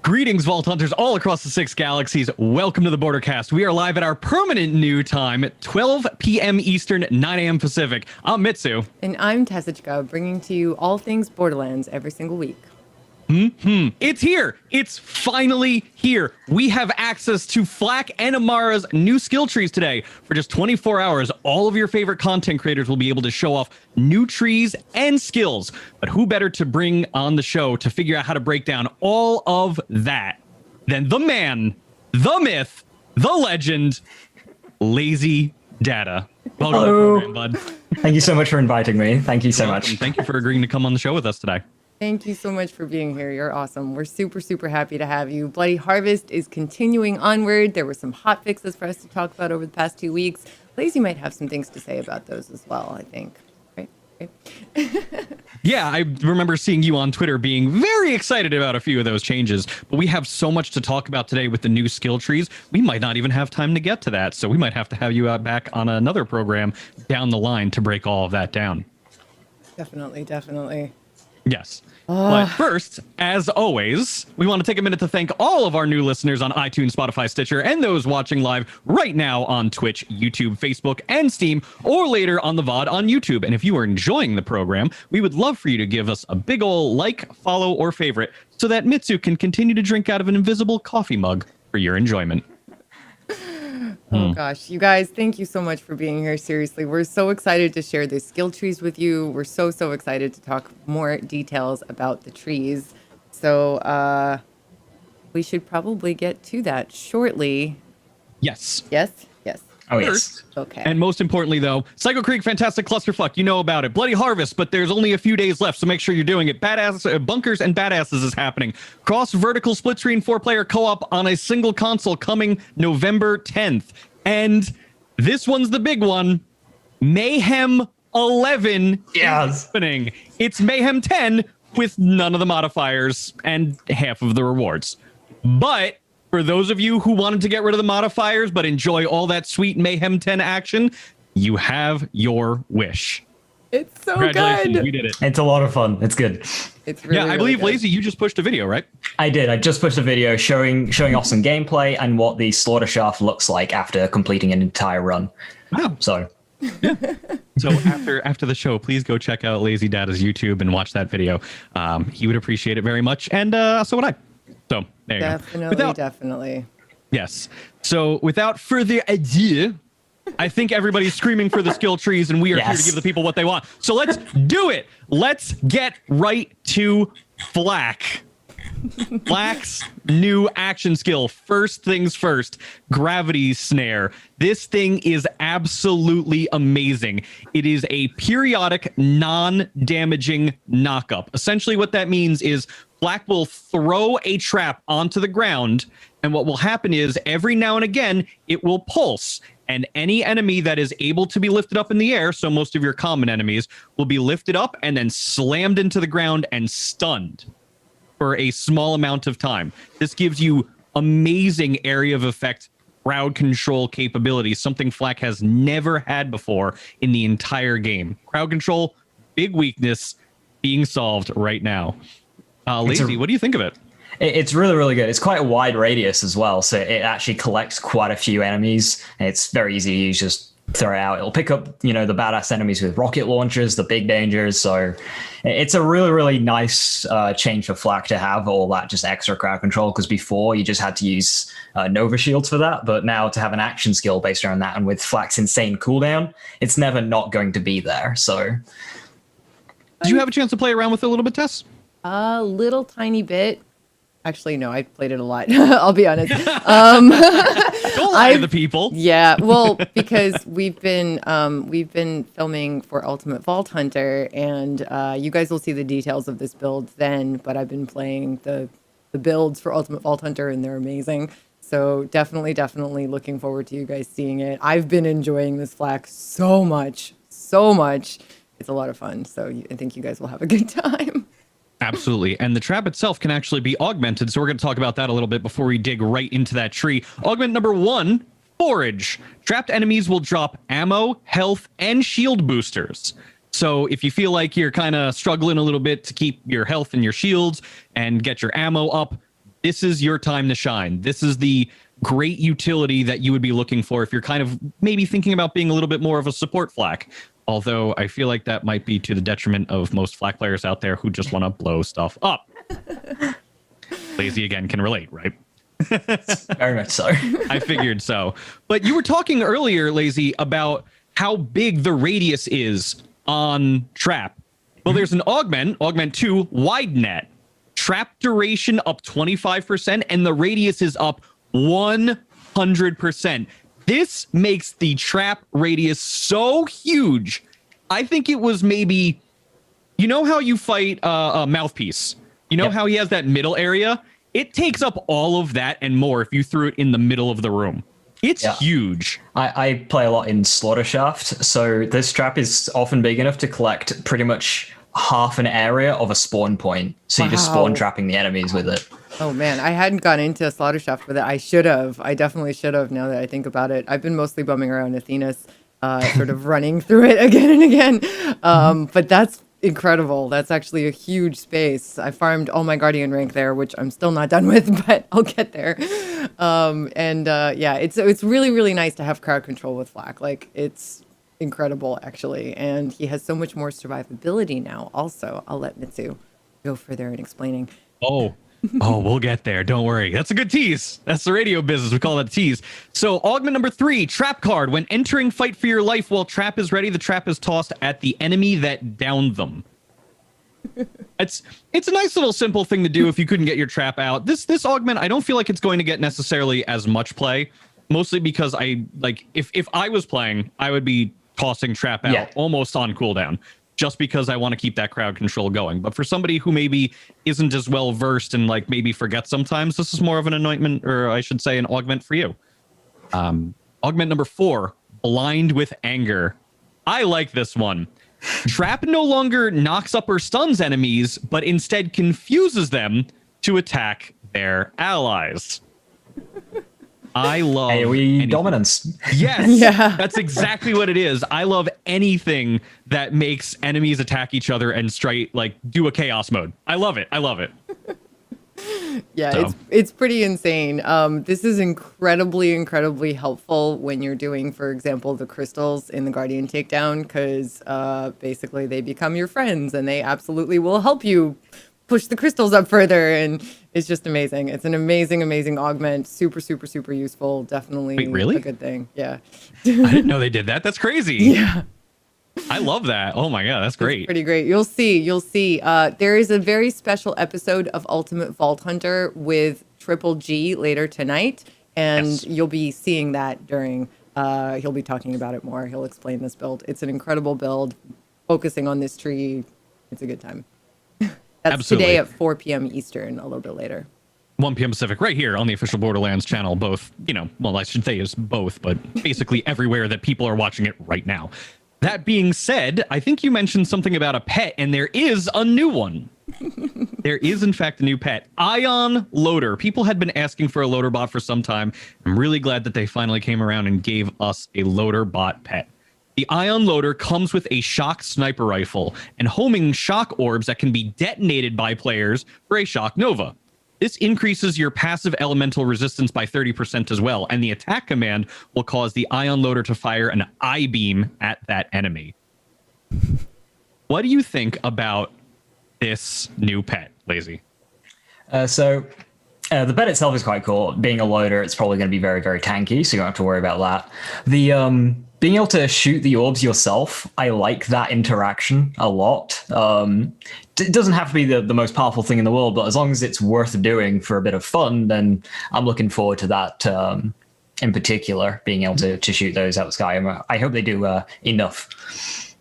Greetings, Vault Hunters all across the 6 galaxies. Welcome to the Bordercast. We are live at our permanent new time, 12 p.m. Eastern, 9 a.m. Pacific. I'm Mitsu. And I'm TessGames, bringing to you all things Borderlands every single week. It's here. It's finally here. We have access to FL4K and Amara's new skill trees today. For just 24 hours, all of your favorite content creators will be able to show off new trees and skills. But who better to bring on the show to figure out how to break down all of that than the man, the myth, the legend, Lazy Data. Welcome to the program, bud. Thank you so much for inviting me. Thank you so much. Thank you for agreeing to come on the show with us today. Thank you so much for being here. You're awesome. We're super, super happy to have you. Bloody Harvest is continuing onward. There were some hot fixes for us to talk about over the past 2 weeks. Lazy might have some things to say about those as well, I think. Right? Yeah, I remember seeing you on Twitter being very excited about a few of those changes, but we have so much to talk about today with the new skill trees. We might not even have time to get to that, so we might have to have you back on another program down the line to break all of that down. Definitely. Yes. But first, as always, we want to take a minute to thank all of our new listeners on iTunes, Spotify, Stitcher, and those watching live right now on Twitch, YouTube, Facebook, and Steam, or later on the VOD on YouTube. And if you are enjoying the program, we would love for you to give us a big ol' like, follow, or favorite so that Mitsu can continue to drink out of an invisible coffee mug for your enjoyment. Oh gosh, you guys, thank you so much for being here. Seriously, we're so excited to share the skill trees with you. We're so excited to talk more details about the trees. So we should probably get to that shortly. Yes. Yes. Oh, First, yes. Okay. And most importantly, though, Psycho Creek, Fantastic Clusterfuck, you know about it. Bloody Harvest, but there's only a few days left, so make sure you're doing it. Badass Bunkers and Badasses is happening. Cross vertical split screen 4-player co-op on a single console coming November 10th. And this one's the big one. Mayhem 11 is happening. It's Mayhem 10 with none of the modifiers and half of the rewards. But for those of you who wanted to get rid of the modifiers but enjoy all that sweet Mayhem 10 action, you have your wish. It's so Congratulations, good. we did it. It's a lot of fun. It's good. It's really, I believe, really good. Lazy, you just pushed a video, right? I did. I just pushed a video showing off some gameplay and what the slaughter shaft looks like after completing an entire run. Wow. So So after the show, please go check out Lazy Data's YouTube and watch that video. He would appreciate it very much, and so would I. So there you go. Definitely. Yes. So without further ado, I think everybody's screaming for the skill trees, and we are here to give the people what they want. So let's do it. Let's get right to FL4K. FL4K's new action skill. First things first, Gravity Snare. This thing is absolutely amazing. It is a periodic, non-damaging knockup. Essentially what that means is FL4K will throw a trap onto the ground, and what will happen is every now and again, it will pulse. And any enemy that is able to be lifted up in the air, so most of your common enemies, will be lifted up and then slammed into the ground and stunned for a small amount of time. This gives you amazing area of effect crowd control capabilities, something FL4K has never had before in the entire game. Crowd control, big weakness, being solved right now. Lazy, what do you think of it? it's really, really good. It's quite a wide radius as well, so it actually collects quite a few enemies. It's very easy to use, just throw it out. It'll pick up, the badass enemies with rocket launchers, the big dangers. So it's a really, really nice change for FL4K to have all that just extra crowd control, because before you just had to use Nova shields for that. But now to have an action skill based around that, and with FL4K's insane cooldown, it's never not going to be there. So did you have a chance to play around with it a little bit, Tess? A little tiny bit. Actually, no, I played it a lot. I'll be honest. Don't lie to the people. Yeah, well, because we've been filming for Ultimate Vault Hunter, and you guys will see the details of this build then. But I've been playing the builds for Ultimate Vault Hunter, and they're amazing. So definitely looking forward to you guys seeing it. I've been enjoying this FL4K so much. It's a lot of fun. So I think you guys will have a good time. Absolutely. And the trap itself can actually be augmented. So we're going to talk about that a little bit before we dig right into that tree. Augment number 1, forage. Trapped enemies will drop ammo, health, and shield boosters. So if you feel like you're kind of struggling a little bit to keep your health and your shields and get your ammo up, this is your time to shine. This is the great utility that you would be looking for if you're kind of maybe thinking about being a little bit more of a support flak. Although I feel like that might be to the detriment of most flak players out there who just want to blow stuff up. Lazy again can relate, right? Very much so. I figured so. But you were talking earlier, Lazy, about how big the radius is on trap. Well, there's an augment 2, wide net. Trap duration up 25%, and the radius is up 100%. This makes the trap radius so huge. I think it was maybe, you know how you fight a mouthpiece? You know how he has that middle area? It takes up all of that and more if you threw it in the middle of the room. It's huge. I play a lot in Slaughter Shaft, so this trap is often big enough to collect pretty much half an area of a spawn point. So you just spawn trapping the enemies with it. Oh man, I hadn't gone into Slaughter Shaft with it. I should have. I definitely should have now that I think about it. I've been mostly bumming around Athena's, sort of running through it again and again. But that's incredible. That's actually a huge space. I farmed all my Guardian rank there, which I'm still not done with, but I'll get there. It's really, really nice to have crowd control with Flak. Like, it's incredible, actually. And he has so much more survivability now, also. I'll let Mitsu go further in explaining. Oh, we'll get there. Don't worry. That's a good tease. That's the radio business. We call that a tease. So augment number 3, trap card. When entering fight for your life while trap is ready, the trap is tossed at the enemy that downed them. It's a nice little simple thing to do if you couldn't get your trap out. This augment, I don't feel like it's going to get necessarily as much play, mostly because if I was playing, I would be tossing trap out almost on cooldown, just because I want to keep that crowd control going. But for somebody who maybe isn't as well versed and like maybe forgets sometimes, this is more of an anointment, or I should say an augment for you. Augment number 4, blind with anger. I like this one. Trap no longer knocks up or stuns enemies, but instead confuses them to attack their allies. I love AoE dominance. Yes, Yeah. That's exactly what it is. I love anything that makes enemies attack each other and do a chaos mode. I love it. Yeah, So. it's pretty insane. This is incredibly helpful when you're doing, for example, the crystals in the Guardian takedown, because basically they become your friends and they absolutely will help you push the crystals up further, and it's just amazing. It's an amazing augment. Super useful. Definitely Wait, really? a good thing. Yeah. I didn't know they did that. That's crazy. Yeah. I love that. Oh my God, that's great. It's pretty great. You'll see. There is a very special episode of Ultimate Vault Hunter with Triple G later tonight, and you'll be seeing that during. He'll be talking about it more. He'll explain this build. It's an incredible build, focusing on this tree. It's a good time. That's Absolutely. Today at 4 p.m. Eastern, a little bit later. 1 p.m. Pacific, right here on the official Borderlands channel. Both, I should say is both, but basically everywhere that people are watching it right now. That being said, I think you mentioned something about a pet, and there is a new one. There is, in fact, a new pet. Ion Loader. People had been asking for a loader bot for some time. I'm really glad that they finally came around and gave us a loader bot pet. The Ion Loader comes with a shock sniper rifle and homing shock orbs that can be detonated by players for a shock nova. This increases your passive elemental resistance by 30% as well, and the attack command will cause the Ion Loader to fire an I-beam at that enemy. What do you think about this new pet, Lazy? The pet itself is quite cool. Being a loader, it's probably going to be very, very tanky, so you don't have to worry about that. The being able to shoot the orbs yourself, I like that interaction a lot. It doesn't have to be the most powerful thing in the world, but as long as it's worth doing for a bit of fun, then I'm looking forward to that in particular, being able to shoot those out of the sky. I hope they do enough.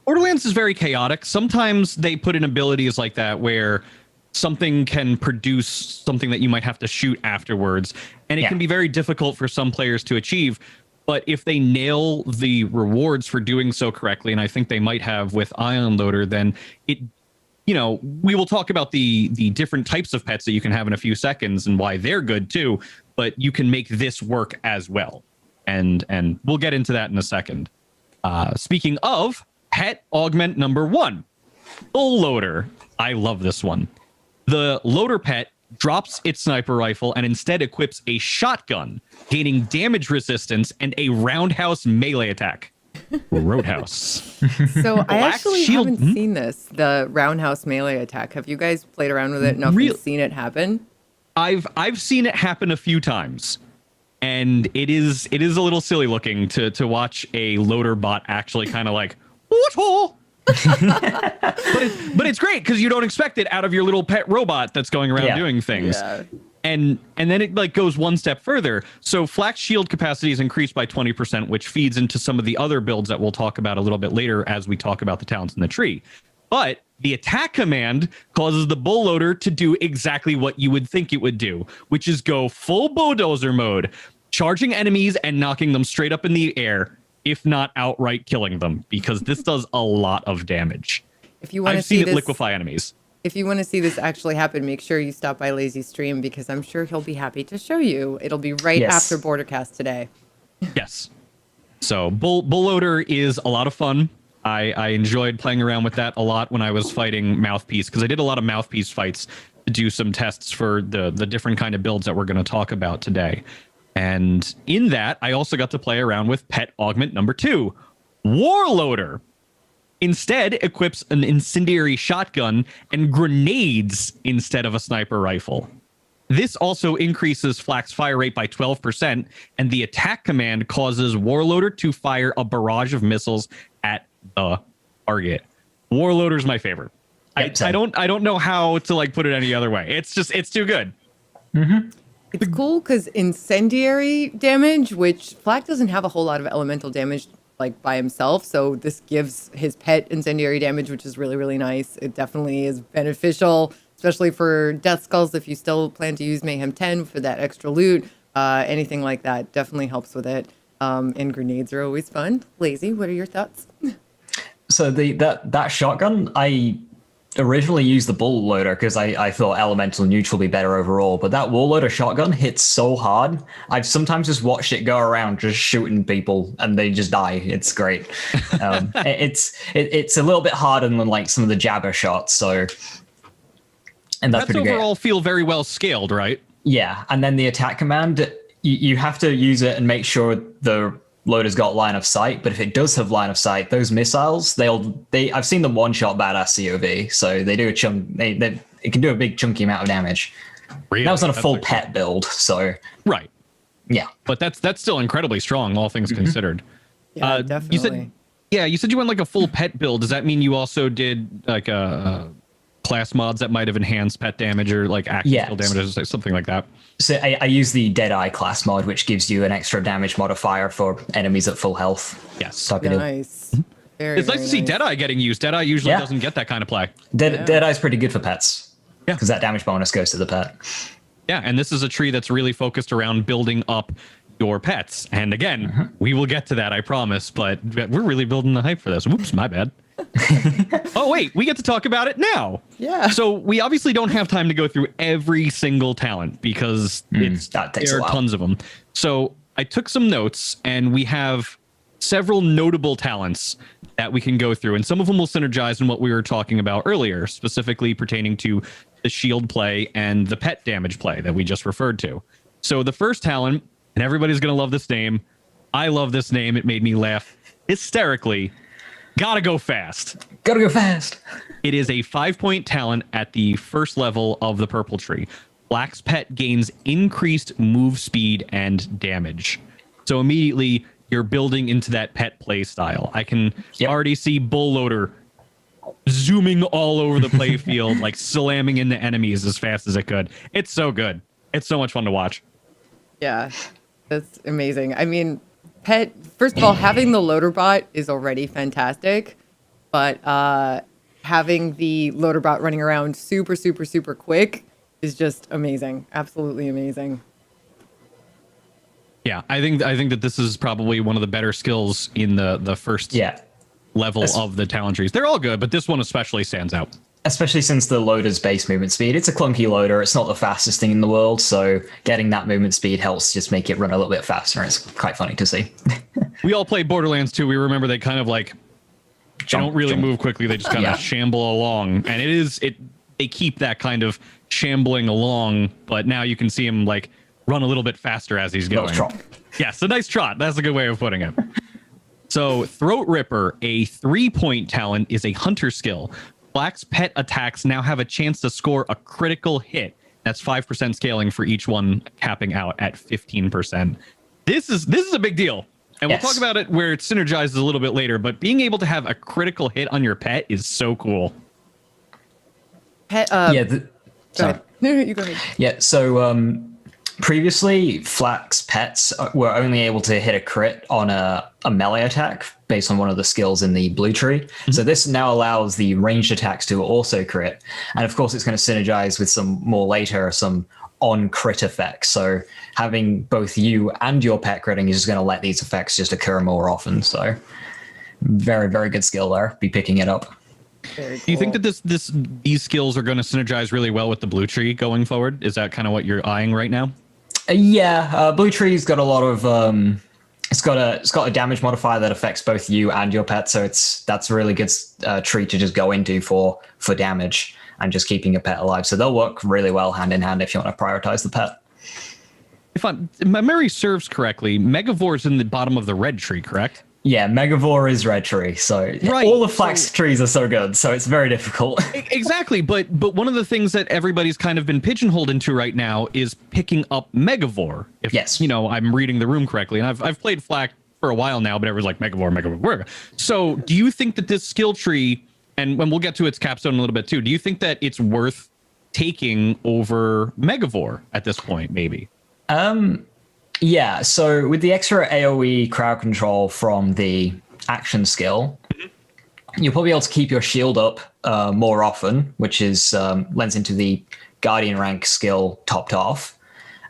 Borderlands is very chaotic. Sometimes they put in abilities like that where something can produce something that you might have to shoot afterwards, and it can be very difficult for some players to achieve. But if they nail the rewards for doing so correctly, and I think they might have with Ion Loader, then we will talk about the different types of pets that you can have in a few seconds and why they're good too, but you can make this work as well. And we'll get into that in a second. Speaking of pet augment number 1, Bull Loader. I love this one. The loader pet drops its sniper rifle and instead equips a shotgun, gaining damage resistance and a roundhouse melee attack. Roadhouse. So I Black actually shield- haven't seen this, the roundhouse melee attack. Have you guys played around with it enough and seen it happen? I've seen it happen a few times, and it is a little silly looking to watch a loader bot actually kind of like what? but it's great because you don't expect it out of your little pet robot that's going around doing things. Yeah. And then it like goes one step further. So Flak's shield capacity is increased by 20%, which feeds into some of the other builds that we'll talk about a little bit later as we talk about the talents in the tree. But the attack command causes the bull loader to do exactly what you would think it would do, which is go full bulldozer mode, charging enemies and knocking them straight up in the air, if not outright killing them, because this does a lot of damage. If you want to I've seen see it this, liquefy enemies. if you want to see this actually happen, make sure you stop by Lazy Stream because I'm sure he'll be happy to show you. It'll be right after Bordercast today. Yes. So bull loader is a lot of fun. I enjoyed playing around with that a lot when I was fighting Mouthpiece, because I did a lot of Mouthpiece fights to do some tests for the different kind of builds that we're going to talk about today. And in that, I also got to play around with pet augment number 2, Warloader. Instead, equips an incendiary shotgun and grenades instead of a sniper rifle. This also increases Flak's fire rate by 12%, and the attack command causes Warloader to fire a barrage of missiles at the target. Warloader's my favorite. I don't know how to like put it any other way. It's too good. It's cool because incendiary damage, which Flak doesn't have a whole lot of elemental damage like by himself, so this gives his pet incendiary damage, which is really, really nice. It definitely is beneficial, especially for Death Skulls if you still plan to use Mayhem 10 for that extra loot. Anything like that definitely helps with it. And grenades are always fun. Lazy, what are your thoughts? So that shotgun, I originally used the bull loader because I thought elemental neutral would be better overall, but that wall loader shotgun hits so hard. I've sometimes just watched it go around just shooting people and they just die. It's great. It's a little bit harder than like some of the jabber shots. So, and that's pretty overall good. Feel very well scaled, right? Yeah, and then the attack command, you have to use it and make sure the loader's got line of sight, but if it does have line of sight, those missiles, I've seen them one-shot badass COV, so they do a chunk. It can do a big chunky amount of damage. Really? That was on a full pet build, so right. Yeah, but that's still incredibly strong, all things considered. Yeah, definitely. You said you went like a full pet build. Does that mean you also did like a class mods that might have enhanced pet damage or like action skill damage or something like that? So I use the Deadeye class mod, which gives you an extra damage modifier for enemies at full health. Yes. Nice. Very, it's nice to see Deadeye getting used. Deadeye usually doesn't get that kind of play. Deadeye's pretty good for pets. Yeah. Because that damage bonus goes to the pet. Yeah, and this is a tree that's really focused around building up your pets. And again, we will get to that, I promise, but we're really building the hype for this. Whoops, my bad. Oh, wait, we get to talk about it now. Yeah. So we obviously don't have time to go through every single talent because there are tons of them. So I took some notes and we have several notable talents that we can go through. And some of them will synergize in what we were talking about earlier, specifically pertaining to the shield play and the pet damage play that we just referred to. So the first talent, and everybody's going to love this name. I love this name. It made me laugh hysterically. Gotta go fast. Gotta go fast. It is a 5-point talent at the first level of the purple tree. Flak's pet gains increased move speed and damage. So immediately you're building into that pet play style. I can already see Bull Loader zooming all over the play field, like slamming into enemies as fast as it could. It's so good. It's so much fun to watch. Yeah, that's amazing. I mean, pet, first of all, having the loader bot is already fantastic, but having the loader bot running around super, super, super quick is just amazing. Absolutely amazing. Yeah, I think that this is probably one of the better skills in the first level of the talent trees. They're all good, but this one especially stands out. Especially since the loader's base movement speed. It's a clunky loader. It's not the fastest thing in the world, so getting that movement speed helps just make it run a little bit faster. It's quite funny to see. We all played Borderlands 2. We remember they kind of like don't really move quickly. They just kind of shamble along, and they keep that kind of shambling along, but now you can see him like run a little bit faster as he's going. Trot. Yes, a nice trot. That's a good way of putting it. So Throat Ripper, a 3-point talent, is a hunter skill. Flack's pet attacks now have a chance to score a critical hit. That's 5% scaling for each one, capping out at 15%. This is a big deal. And we'll talk about it where it synergizes a little bit later, but being able to have a critical hit on your pet is so cool. Pet, sorry. No, you go ahead. Yeah, so previously, Flack's pets were only able to hit a crit on a melee attack based on one of the skills in the blue tree. Mm-hmm. So this now allows the ranged attacks to also crit. And of course, it's going to synergize with some more later, some on-crit effects. So having both you and your pet critting is just going to let these effects just occur more often. So very, very good skill there. Be picking it up. Very cool. Do you think that these skills are going to synergize really well with the blue tree going forward? Is that kind of what you're eyeing right now? Blue tree's got a lot of it's got a damage modifier that affects both you and your pet, so that's a really good tree to just go into for damage and just keeping your pet alive. So they'll work really well hand in hand if you want to prioritize the pet. If my memory serves correctly, Megavore's in the bottom of the red tree, correct? Yeah, Megavore is red tree, so all the Flax trees are so good, so it's very difficult. Exactly, but one of the things that everybody's kind of been pigeonholed into right now is picking up Megavore. If I'm reading the room correctly, and I've played Flack for a while now, but everyone's like Megavore. So, do you think that this skill tree, and when we'll get to its capstone in a little bit too, do you think that it's worth taking over Megavore at this point? Maybe. Yeah, so with the extra AoE crowd control from the action skill, you'll probably be able to keep your shield up more often, which is lends into the Guardian rank skill topped off,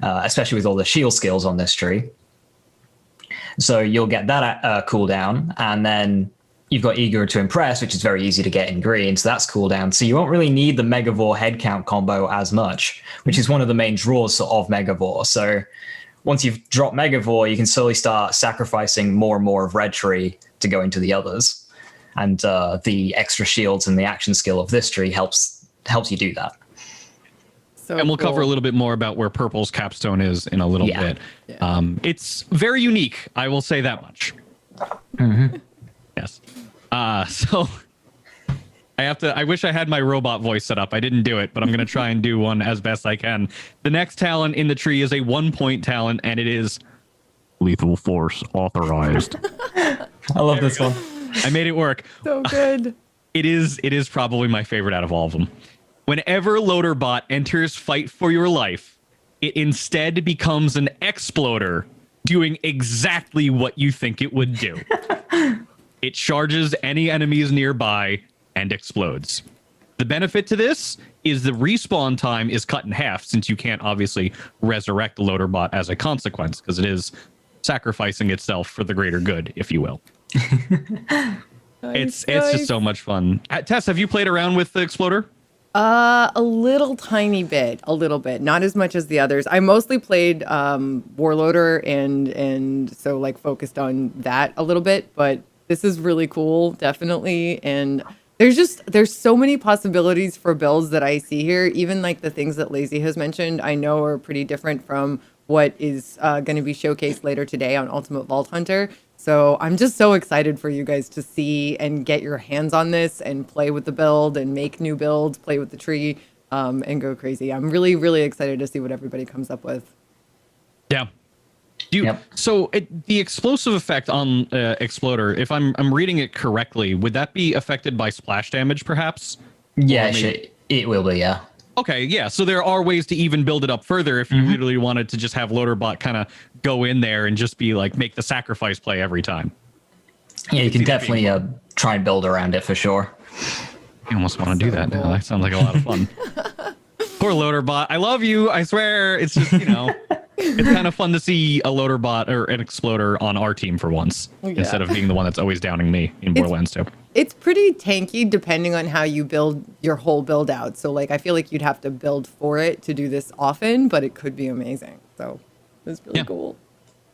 especially with all the shield skills on this tree. So you'll get that cooldown, and then you've got Eager to Impress, which is very easy to get in green, so that's cooldown. So you won't really need the Megavore head count combo as much, which is one of the main draws of Megavore. So once you've dropped Megavore, you can slowly start sacrificing more and more of Red Tree to go into the others. And the extra shields and the action skill of this tree helps you do that. So and we'll cover a little bit more about where Purple's capstone is in a little bit. Yeah. It's very unique, I will say that much. Mm-hmm. Yes. So I wish I had my robot voice set up. I didn't do it, but I'm going to try and do one as best I can. The next talent in the tree is a 1-point talent, and it is Lethal Force authorized. I love this one. I made it work. So good. It is probably my favorite out of all of them. Whenever Loaderbot enters Fight for Your Life, it instead becomes an exploder, doing exactly what you think it would do. It charges any enemies nearby and explodes. The benefit to this is the respawn time is cut in half, since you can't obviously resurrect the Loaderbot as a consequence, because it is sacrificing itself for the greater good, if you will. It's just so much fun. Tess, have you played around with the Exploder? A little bit, not as much as the others. I mostly played Warloader and so like focused on that a little bit, but this is really cool, definitely. And there's so many possibilities for builds that I see here. Even like the things that Lazy has mentioned, I know are pretty different from what is going to be showcased later today on Ultimate Vault Hunter. So I'm just so excited for you guys to see and get your hands on this and play with the build and make new builds, play with the tree, and go crazy. I'm really, really excited to see what everybody comes up with. Yeah. So the explosive effect on Exploder, if I'm reading it correctly, would that be affected by splash damage, perhaps? Yeah, it will be, yeah. Okay, yeah. So there are ways to even build it up further if you literally wanted to just have Loaderbot kind of go in there and just be like, make the sacrifice play every time. Yeah, you can definitely try and build around it for sure. I almost want to do that now. That sounds like a lot of fun. Poor Loaderbot. I love you. I swear. It's just, it's kind of fun to see a Loaderbot or an Exploder on our team for once, instead of being the one that's always downing me in Borderlands 2. It's pretty tanky depending on how you build your whole build out. So like, I feel like you'd have to build for it to do this often, but it could be amazing. So it's really cool.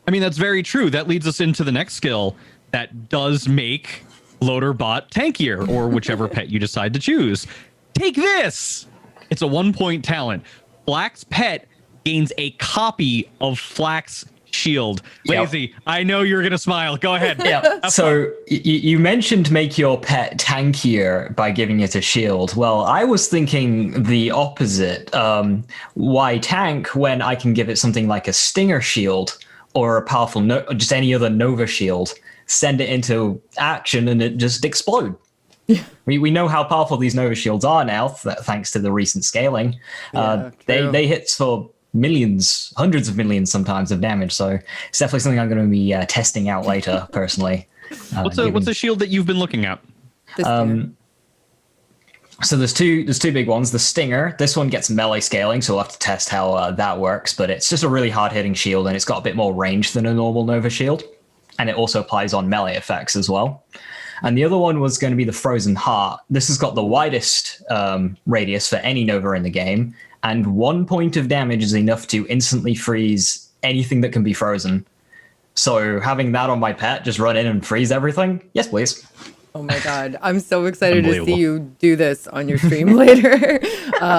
I mean, that's very true. That leads us into the next skill that does make Loaderbot tankier, or whichever pet you decide to choose. Take this. It's a 1-point talent. Flack's pet gains a copy of Flack's shield. Lazy, I know you're going to smile. Go ahead. Yeah. So you mentioned make your pet tankier by giving it a shield. Well, I was thinking the opposite. Why tank when I can give it something like a stinger shield or a powerful, just any other Nova shield, send it into action and it just explode. We know how powerful these Nova shields are now, thanks to the recent scaling. They hit for millions, hundreds of millions sometimes of damage. So it's definitely something I'm going to be testing out later, personally. What's a shield that you've been looking at? So there's two big ones. The Stinger, this one gets melee scaling, so we'll have to test how that works. But it's just a really hard-hitting shield, and it's got a bit more range than a normal Nova shield. And it also applies on melee effects as well. And the other one was going to be the Frozen Heart. This has got the widest radius for any Nova in the game, and 1 point of damage is enough to instantly freeze anything that can be frozen. So having that on my pet, just run in and freeze everything? Yes, please. Oh my God. I'm so excited to see you do this on your stream later.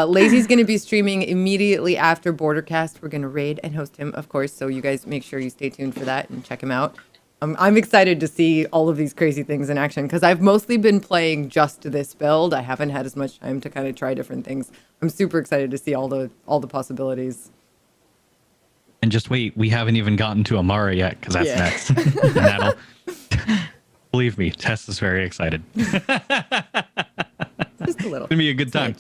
Lazy's going to be streaming immediately after Bordercast. We're going to raid and host him, of course. So you guys make sure you stay tuned for that and check him out. I'm excited to see all of these crazy things in action because I've mostly been playing just this build. I haven't had as much time to kind of try different things. I'm super excited to see all the possibilities. And just wait, we haven't even gotten to Amara yet because that's next. And that'll believe me, Tess is very excited. Just a little. It's gonna be a good time.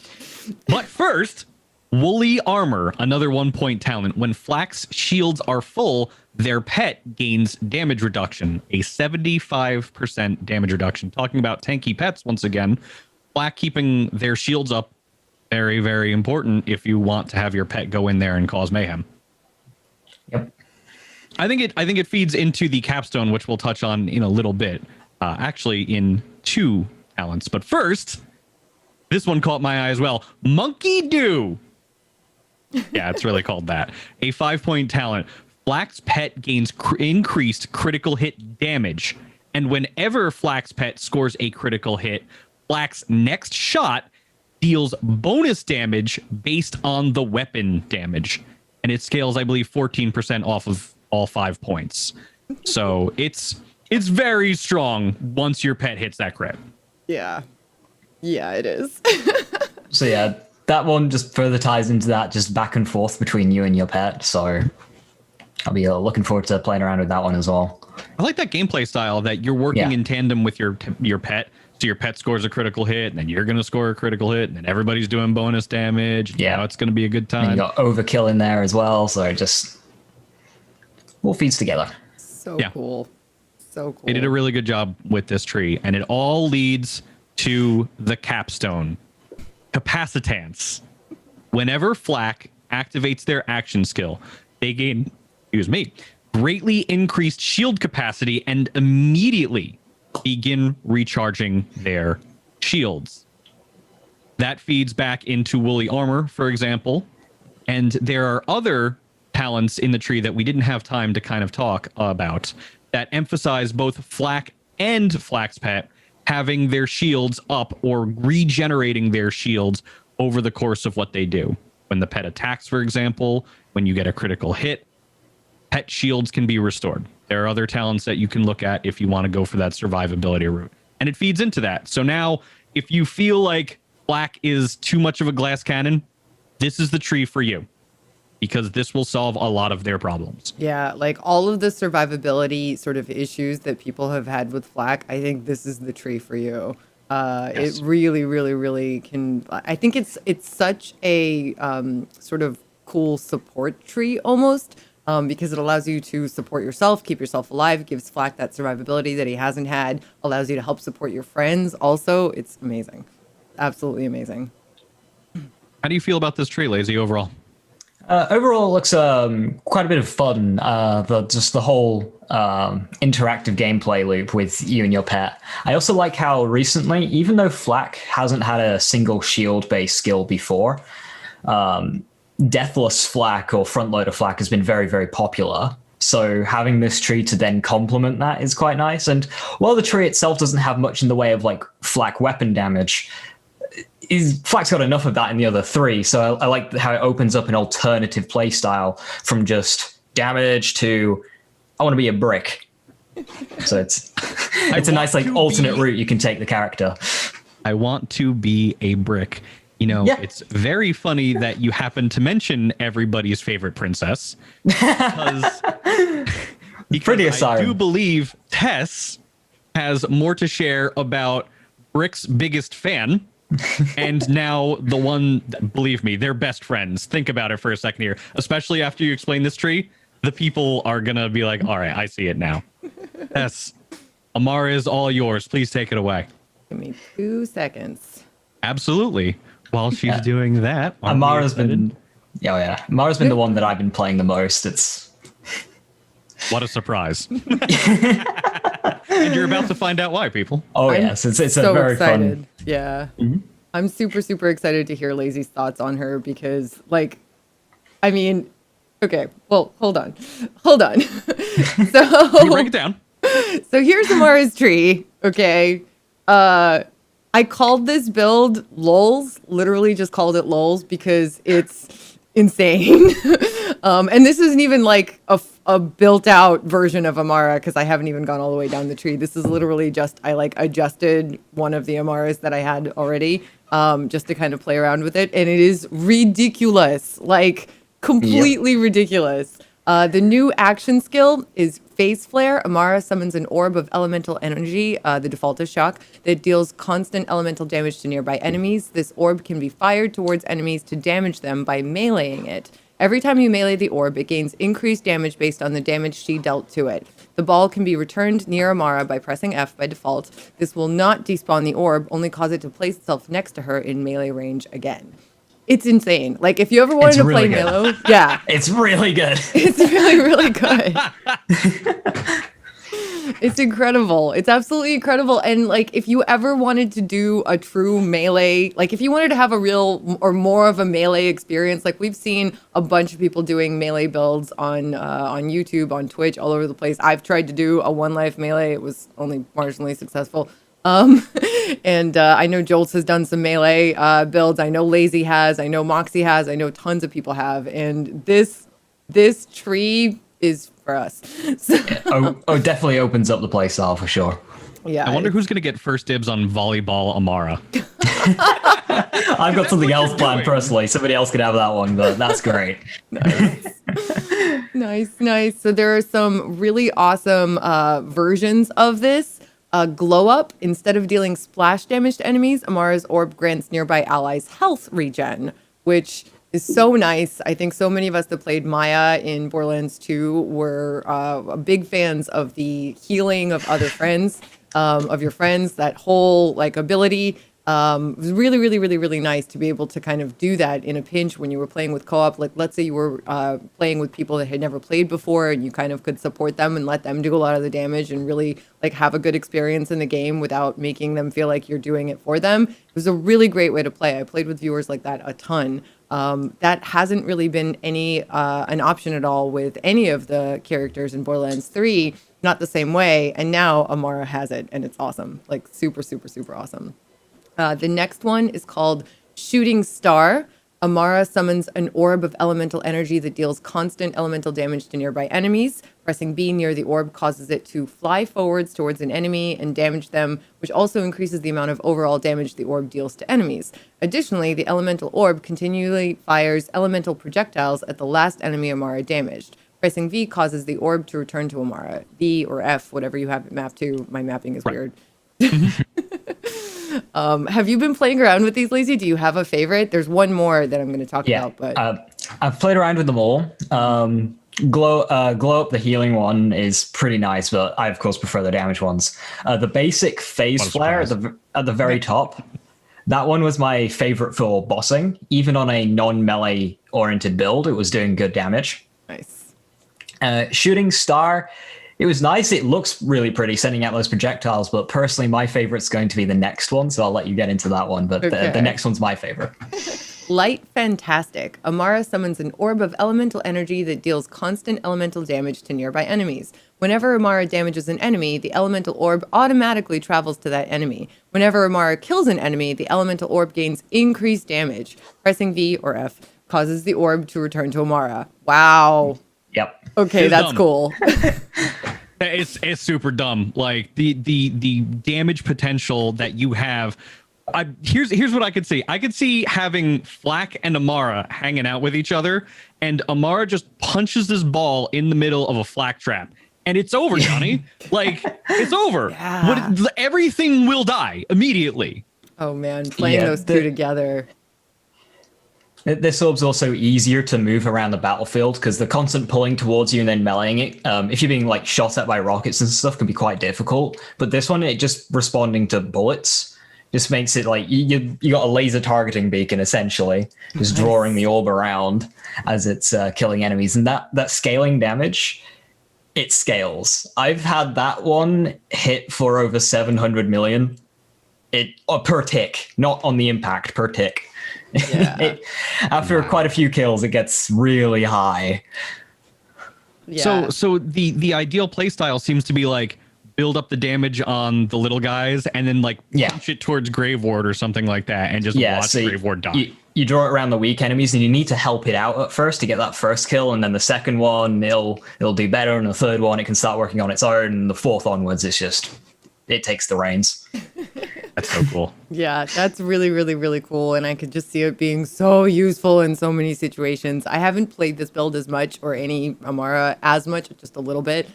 But first, Woolly Armor, another 1-point talent. When Flack's shields are full, their pet gains damage reduction, a 75% damage reduction. Talking about tanky pets once again, Flack keeping their shields up, very, very important if you want to have your pet go in there and cause mayhem. Yep. I think it feeds into the capstone, which we'll touch on in a little bit. Actually, in 2 talents. But first, this one caught my eye as well. Monkey Do. Yeah, it's really called that. A 5-point talent. Flack's pet gains increased critical hit damage. And whenever Flack's pet scores a critical hit, Flack's next shot deals bonus damage based on the weapon damage. And it scales, I believe, 14% off of all 5 points. So it's very strong once your pet hits that crit. Yeah. Yeah, it is. So yeah, that one just further ties into that, just back and forth between you and your pet. So I'll be looking forward to playing around with that one as well. I like that gameplay style that you're working in tandem with your pet. So your pet scores a critical hit, and then you're going to score a critical hit, and then everybody's doing bonus damage. Yeah, it's going to be a good time. And you got overkill in there as well, so just all feeds together. So cool. So cool. They did a really good job with this tree, and it all leads to the capstone. Capacitance. Whenever Flack activates their action skill, they gain, greatly increased shield capacity and immediately begin recharging their shields. That feeds back into Woolly Armor, for example. And there are other talents in the tree that we didn't have time to kind of talk about that emphasize both Flack and Flack's pet having their shields up or regenerating their shields over the course of what they do. When the pet attacks, for example, when you get a critical hit, pet shields can be restored. There are other talents that you can look at if you want to go for that survivability route. And it feeds into that. So now, if you feel like Flack is too much of a glass cannon, this is the tree for you. Because this will solve a lot of their problems. Yeah, like all of the survivability sort of issues that people have had with Flack, I think this is the tree for you. It really, really, really can. I think it's such a sort of cool support tree almost. Because it allows you to support yourself, keep yourself alive, gives Flack that survivability that he hasn't had, allows you to help support your friends. Also, it's amazing. Absolutely amazing. How do you feel about this tree, Lazy, overall? Overall, it looks quite a bit of fun. The whole interactive gameplay loop with you and your pet. I also like how recently, even though Flack hasn't had a single shield-based skill before, Deathless Flack or Frontloader Flack has been very, very popular. So having this tree to then complement that is quite nice. And while the tree itself doesn't have much in the way of like Flack weapon damage, Flack's got enough of that in the other three, so I like how it opens up an alternative play style from just damage to I want to be a brick. So it's a nice like alternate route you can take the character. I want to be a brick. You know, It's very funny that you happen to mention everybody's favorite princess because Pretty I do believe Tess has more to share about Brick's biggest fan. And now the one, believe me, they're best friends. Think about it for a second here, especially after you explain this tree. The people are going to be like, all right, I see it now. Tess, Amara is all yours. Please take it away. Give me 2 seconds. Absolutely. While she's doing that, Amara's been Amara's been the one that I've been playing the most. It's what a surprise. And you're about to find out why, people. Oh, yes. It's so a very excited. fun. Yeah. Mm-hmm. I'm super, super excited to hear Lazy's thoughts on her because, like, I mean, okay, well, hold on. So break it down. So here's Amara's tree, okay? I called this build LOLs, literally just called it LOLs because it's insane. And this isn't even like a built out version of Amara because I haven't even gone all the way down the tree. This is literally just, I like adjusted one of the Amaras that I had already just to kind of play around with it. And it is ridiculous, like completely ridiculous. The new action skill is Phase Flare. Amara summons an orb of elemental energy, the default is shock, that deals constant elemental damage to nearby enemies. This orb can be fired towards enemies to damage them by meleeing it. Every time you melee the orb, it gains increased damage based on the damage she dealt to it. The ball can be returned near Amara by pressing F by default. This will not despawn the orb, only cause it to place itself next to her in melee range again. It's insane. Like, if you ever wanted to play Milo, It's really good. It's really, really good. It's incredible. It's absolutely incredible. And, like, if you ever wanted to do a true melee, like, if you wanted to have a real or more of a melee experience, like, we've seen a bunch of people doing melee builds on YouTube, on Twitch, all over the place. I've tried to do a One Life melee. It was only marginally successful. And I know Jolts has done some melee builds. I know Lazy has. I know Moxie has. I know tons of people have. And this tree is for us. So, definitely opens up the playstyle for sure. Yeah. I wonder who's going to get first dibs on volleyball Amara. I've got something else planned personally. Somebody else could have that one, but that's great. Nice. So there are some really awesome versions of this. Glow Up. Instead of dealing splash damage to enemies, Amara's orb grants nearby allies health regen, which is so nice. I think so many of us that played Maya in Borderlands 2 were big fans of the healing of other friends, of your friends, that whole like ability. It was really, really, really, really nice to be able to kind of do that in a pinch when you were playing with co-op. Like, let's say you were playing with people that had never played before and you kind of could support them and let them do a lot of the damage and really like have a good experience in the game without making them feel like you're doing it for them. It was a really great way to play. I played with viewers like that a ton. That hasn't really been an option at all with any of the characters in Borderlands 3, not the same way. And now Amara has it and it's awesome. Like super, super, super awesome. The next one is called Shooting Star. Amara summons an orb of elemental energy that deals constant elemental damage to nearby enemies. Pressing B near the orb causes it to fly forwards towards an enemy and damage them, which also increases the amount of overall damage the orb deals to enemies. Additionally, the elemental orb continually fires elemental projectiles at the last enemy Amara damaged. Pressing V causes the orb to return to Amara. B or F, whatever you have it mapped to. My mapping is weird. Have you been playing around with these, Lazy? Do you have a favorite? There's one more that I'm going to talk about, but I've played around with them all. Glow Up, the healing one, is pretty nice, but I of course prefer the damage ones. The basic phase flare at the very top, that one was my favorite for bossing. Even on a non-melee oriented build, it was doing good damage. Nice. Shooting Star, it was nice. It looks really pretty sending out those projectiles, but personally, my favorite's going to be the next one. So I'll let you get into that one. But the next one's my favorite. Light Fantastic. Amara summons an orb of elemental energy that deals constant elemental damage to nearby enemies. Whenever Amara damages an enemy, the elemental orb automatically travels to that enemy. Whenever Amara kills an enemy, the elemental orb gains increased damage. Pressing V or F causes the orb to return to Amara. Wow. Yep. Okay, It's that's dumb. cool. It's super dumb. Like the damage potential that you have. Here's what I could see. I could see having Flack and Amara hanging out with each other, and Amara just punches this ball in the middle of a Flack trap, and it's over, Johnny. Like it's over. Yeah. Everything will die immediately. Oh man, playing Yeah, those two together. This orb's also easier to move around the battlefield because the constant pulling towards you and then meleeing it, if you're being like shot at by rockets and stuff, can be quite difficult. But this one, it just responding to bullets just makes it like you got a laser targeting beacon essentially, just drawing the orb around as it's killing enemies, and that scaling damage, it scales. I've had that one hit for over 700 million. Per tick, not on the impact, per tick. Yeah. After quite a few kills, it gets really high. Yeah. So the ideal playstyle seems to be like build up the damage on the little guys and then like punch it towards Grave Ward or something like that and just watch so Grave Ward die. You draw it around the weak enemies and you need to help it out at first to get that first kill, and then the second one it'll do better, and the third one it can start working on its own, and the fourth onwards it takes the reins. That's so cool. Yeah, that's really, really, really cool. And I could just see it being so useful in so many situations. I haven't played this build as much or any Amara as much, just a little bit,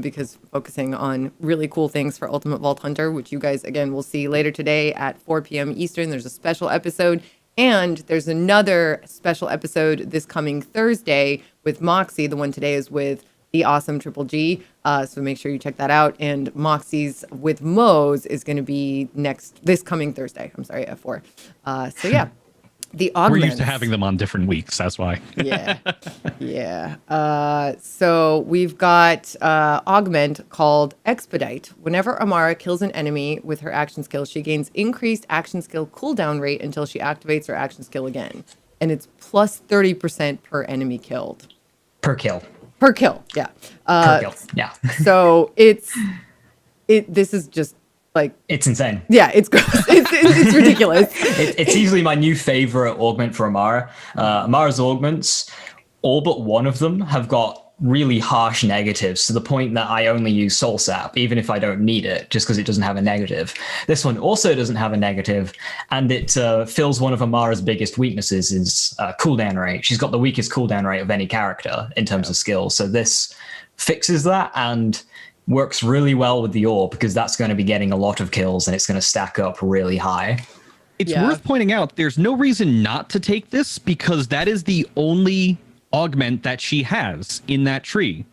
because focusing on really cool things for Ultimate Vault Hunter, which you guys, again, will see later today at 4 p.m. Eastern. There's a special episode. And there's another special episode this coming Thursday with Moxie. The one today is with the awesome Triple G. So make sure you check that out. And Moxie's with Moe's is going to be this coming Thursday. I'm sorry, F4. So yeah, the augments. We're used to having them on different weeks. That's why. Yeah. Yeah. So we've got augment called Expedite. Whenever Amara kills an enemy with her action skill, she gains increased action skill cooldown rate until she activates her action skill again. And it's plus 30% per enemy killed. Per kill. Per kill, yeah. Per kill. Yeah. So this is just like, It's insane. yeah, it's gross. It's ridiculous. It's easily my new favorite augment for Amara. Amara's augments, all but one of them have got really harsh negatives to the point that I only use Soul Sap, even if I don't need it, just because it doesn't have a negative. This one also doesn't have a negative, and it fills one of Amara's biggest weaknesses, is cooldown rate. She's got the weakest cooldown rate of any character in terms of skills. So this fixes that and works really well with the orb, because that's going to be getting a lot of kills and it's going to stack up really high. It's worth pointing out there's no reason not to take this, because that is the only augment that she has in that tree.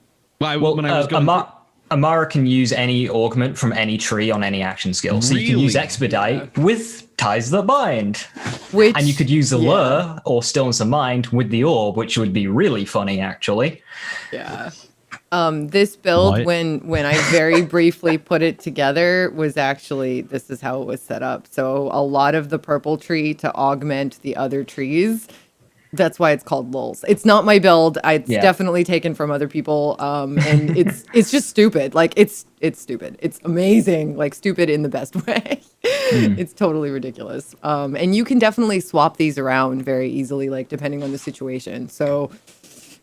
Amara can use any augment from any tree on any action skill. So you can use Expedite with Ties That Bind. And you could use Allure or Stillness of Mind with the orb, which would be really funny, actually. Yeah. This build, when I very briefly put it together, was actually, this is how it was set up. So a lot of the purple tree to augment the other trees. That's why it's called Lulz. It's not my build. It's definitely taken from other people. And it's just stupid. Like it's stupid. It's amazing. Like stupid in the best way. It's totally ridiculous. And you can definitely swap these around very easily, like depending on the situation. So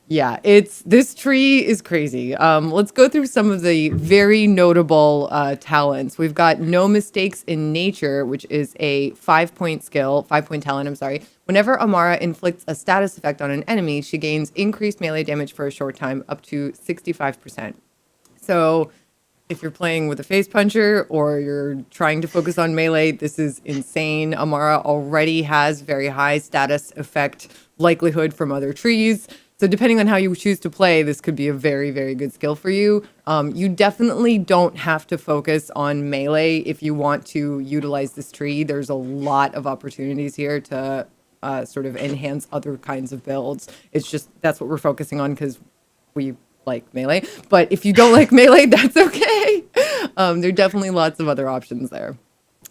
yeah, this tree is crazy. Let's go through some of the very notable talents. We've got No Mistakes in Nature, which is a 5-point talent, I'm sorry. Whenever Amara inflicts a status effect on an enemy, she gains increased melee damage for a short time, up to 65%. So if you're playing with a face puncher or you're trying to focus on melee, this is insane. Amara already has very high status effect likelihood from other trees. So depending on how you choose to play, this could be a very, very good skill for you. You definitely don't have to focus on melee if you want to utilize this tree. There's a lot of opportunities here to sort of enhance other kinds of builds. It's just, that's what we're focusing on because we like melee. But if you don't like melee, that's okay. There are definitely lots of other options there.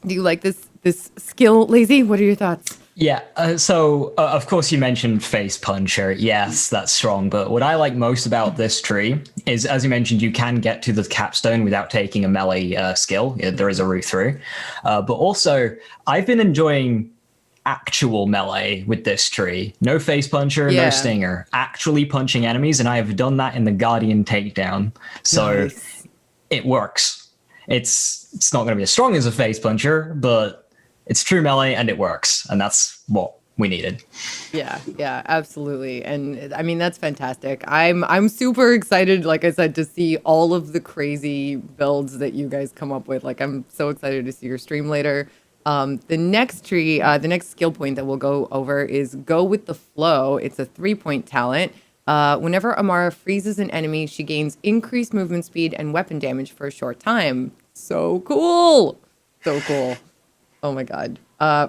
Do you like this skill, Lazy? What are your thoughts? Yeah, so of course you mentioned Face Puncher. Yes, that's strong. But what I like most about this tree is, as you mentioned, you can get to the capstone without taking a melee skill. There is a route through. But also, I've been enjoying actual melee with this tree. No Face Puncher, no Stinger. Actually punching enemies, and I have done that in the Guardian takedown. So it works. It's not going to be as strong as a Face Puncher, but it's true melee and it works, and that's what we needed. Yeah, absolutely. And I mean, that's fantastic. I'm super excited, like I said, to see all of the crazy builds that you guys come up with. Like, I'm so excited to see your stream later. The next tree, the next skill point that we'll go over is Go with the Flow. It's a 3-point talent. Whenever Amara freezes an enemy, she gains increased movement speed and weapon damage for a short time. So cool. So cool. Oh my god.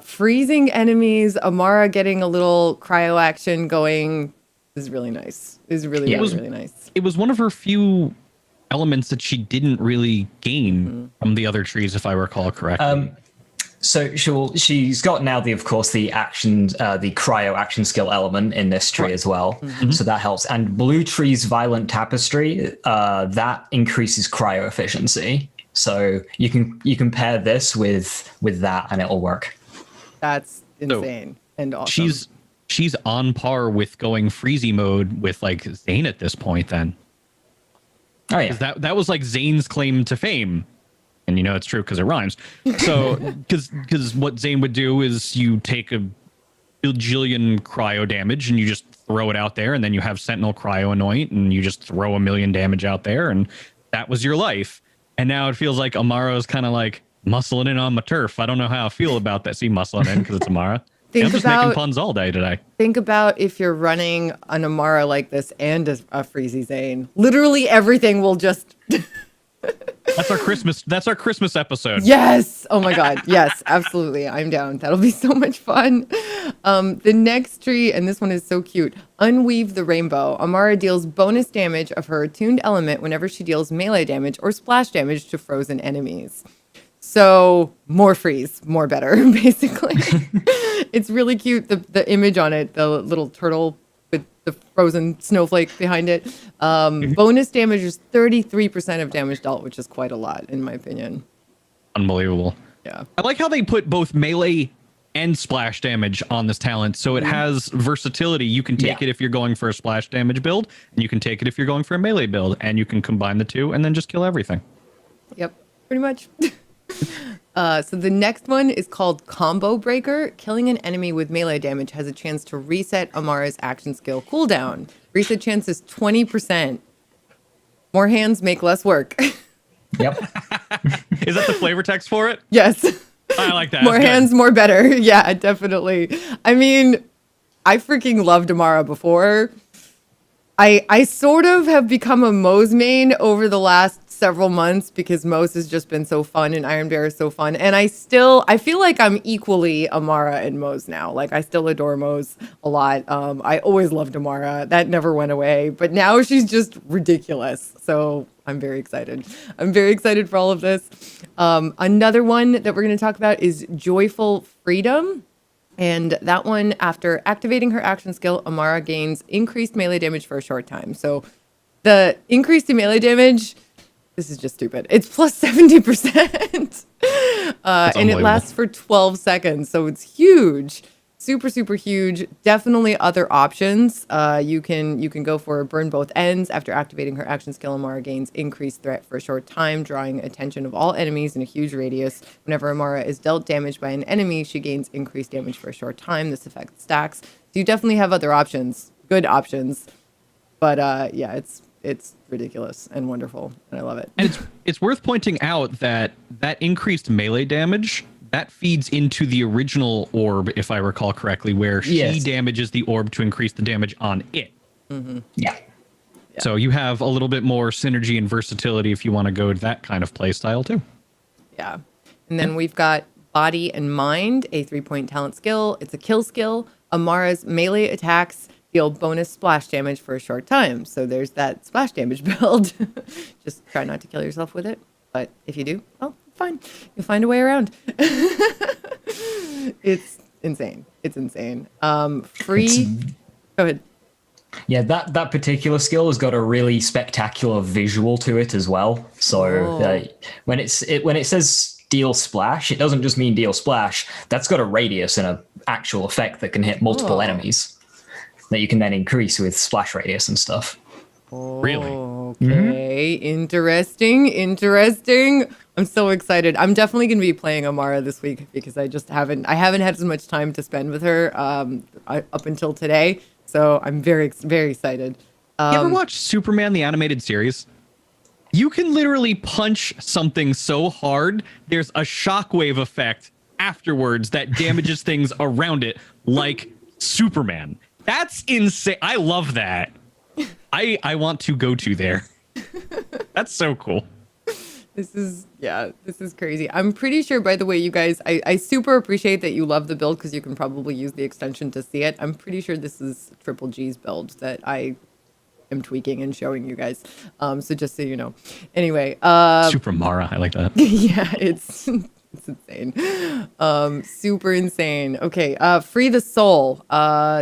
Freezing enemies, Amara getting a little cryo action going is really nice. Is really nice. It was one of her few elements that she didn't really gain from the other trees, if I recall correctly. So she's got now the action, the cryo action skill element in this tree as well. So that helps. And Blue Tree's Violent Tapestry, that increases cryo efficiency. So you can pair this with that, and it'll work. That's insane and awesome. She's on par with going freezy mode with like Zane at this point. Then, oh yeah, that was like Zane's claim to fame, and you know it's true because it rhymes. So because what Zane would do is you take a bajillion cryo damage and you just throw it out there, and then you have Sentinel cryo anoint, and you just throw 1,000,000 damage out there, and that was your life. And now it feels like Amara's kind of like muscling in on my turf. I don't know how I feel about that. See, muscling in because it's Amara. I'm just making puns all day today. Think about if you're running an Amara like this and a Freezy Zane. Literally everything will just... That's our Christmas episode. Yes. Oh my god. Yes, absolutely. I'm down. That'll be so much fun. The next tree, and this one is so cute. Unweave the Rainbow. Amara deals bonus damage of her attuned element whenever she deals melee damage or splash damage to frozen enemies. So more freeze, more better, basically. It's really cute. The image on it, the little turtle with the frozen snowflake behind it. Bonus damage is 33% of damage dealt, which is quite a lot, in my opinion. Unbelievable. Yeah. I like how they put both melee and splash damage on this talent, so it has versatility. You can take it if you're going for a splash damage build, and you can take it if you're going for a melee build, and you can combine the two and then just kill everything. Yep, pretty much. So the next one is called Combo Breaker. Killing an enemy with melee damage has a chance to reset Amara's action skill cooldown. Reset chance is 20%. More hands make less work. Yep. Is that the flavor text for it? Yes. I like that. More hands, more better. Yeah, definitely. I mean, I freaking loved Amara before. I sort of have become a Moze main over the last several months because Moze has just been so fun and Iron Bear is so fun. And I feel like I'm equally Amara and Moze now. Like, I still adore Moze a lot. I always loved Amara. That never went away. But now she's just ridiculous. So I'm very excited. I'm very excited for all of this. Another one that we're going to talk about is Joyful Freedom. And that one, after activating her action skill, Amara gains increased melee damage for a short time. So the increase in melee damage, this is just stupid. It's plus 70%. And it lasts for 12 seconds. So it's huge. Super, super huge. Definitely other options. You can go for burn both ends. After activating her action skill, Amara gains increased threat for a short time, drawing attention of all enemies in a huge radius. Whenever Amara is dealt damage by an enemy, she gains increased damage for a short time. This effect stacks. So you definitely have other options, good options. But yeah, it's ridiculous and wonderful, and I love it. And it's worth pointing out that increased melee damage, that feeds into the original orb, if I recall correctly, where she damages the orb to increase the damage on it. Mm-hmm. Yeah. So you have a little bit more synergy and versatility if you want to go to that kind of play style too. Yeah. And then we've got Body and Mind, a 3-point talent skill. It's a kill skill. Amara's melee attacks deal bonus splash damage for a short time. So there's that splash damage build. Just try not to kill yourself with it. But if you do, oh, fine. You'll find a way around. It's insane. It's insane. Free. Go ahead. Yeah, that particular skill has got a really spectacular visual to it as well. So when it says deal splash, it doesn't just mean deal splash. That's got a radius and an actual effect that can hit multiple enemies that you can then increase with splash radius and stuff. Really? Okay. Interesting. I'm so excited. I'm definitely going to be playing Amara this week because I haven't had as much time to spend with her up until today. So I'm very, very excited. You ever watch Superman, the animated series? You can literally punch something so hard, there's a shockwave effect afterwards that damages things around it, like Superman. That's insane. I love that. I want to go to there. That's so cool. This is crazy. I'm pretty sure, by the way, you guys, I super appreciate that you love the build because you can probably use the extension to see it. I'm pretty sure this is Triple G's build that I am tweaking and showing you guys. So just so you know. Anyway. Super Mara. I like that. Yeah, it's insane. Super insane. Okay, Free the Soul.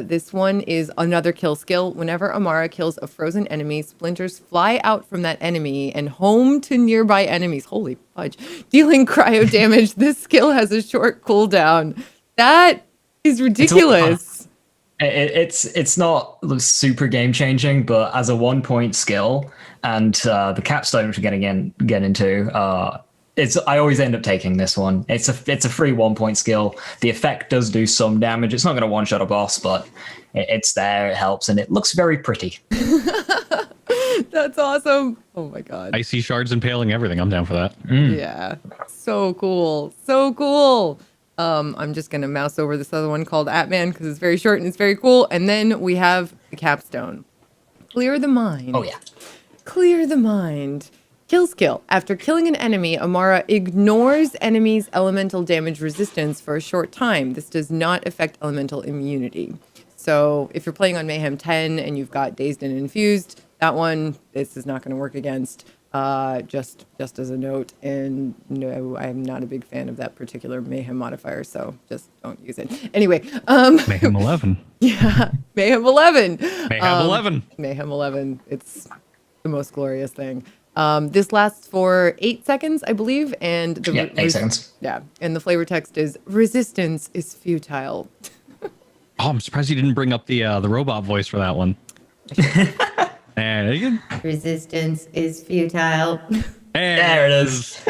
This one is another kill skill. Whenever Amara kills a frozen enemy, splinters fly out from that enemy and home to nearby enemies. Holy fudge. Dealing cryo damage. This skill has a short cooldown. That is ridiculous. It's not super game changing, but as a 1-point skill and the capstone, which we're going to get into, I always end up taking this one. It's a free 1-point skill. The effect does do some damage. It's not going to one-shot a boss, but it's there. It helps, and it looks very pretty. That's awesome. Oh my god. Icy shards impaling everything. I'm down for that. Yeah. So cool. So cool. I'm just going to mouse over this other one called Atman because it's very short and it's very cool. And then we have the capstone. Clear the mind. Oh, yeah. Clear the mind. Kill skill. After killing an enemy, Amara ignores enemy's elemental damage resistance for a short time. This does not affect elemental immunity. So if you're playing on Mayhem 10 and you've got Dazed and Infused, that one, this is not going to work against. Just as a note. And no, I'm not a big fan of that particular Mayhem modifier, so just don't use it. Anyway. Mayhem 11. Yeah, Mayhem 11. Mayhem 11. Mayhem 11. It's the most glorious thing. This lasts for 8 seconds, I believe, and 8 seconds. Yeah, and the flavor text is "Resistance is futile." Oh, I'm surprised you didn't bring up the robot voice for that one. There you go. Resistance is futile. There it is.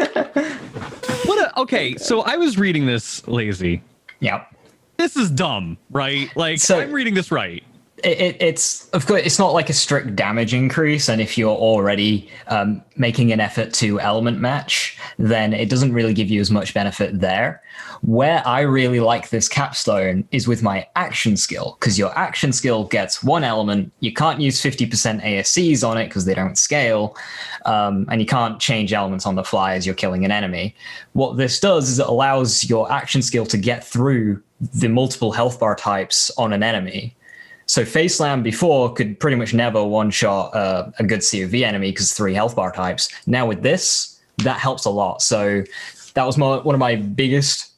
Okay, so I was reading this lazy. Yeah. This is dumb, right? Like, so, I'm reading this right. It's of course it's not like a strict damage increase, and if you're already making an effort to element match, then it doesn't really give you as much benefit there. Where I really like this capstone is with my action skill, because your action skill gets one element. You can't use 50% ASCs on it because they don't scale, and you can't change elements on the fly as you're killing an enemy. What this does is it allows your action skill to get through the multiple health bar types on an enemy. So Face Slam before could pretty much never one-shot a good COV enemy because 3 health bar types. Now with this, that helps a lot. So that was one of my biggest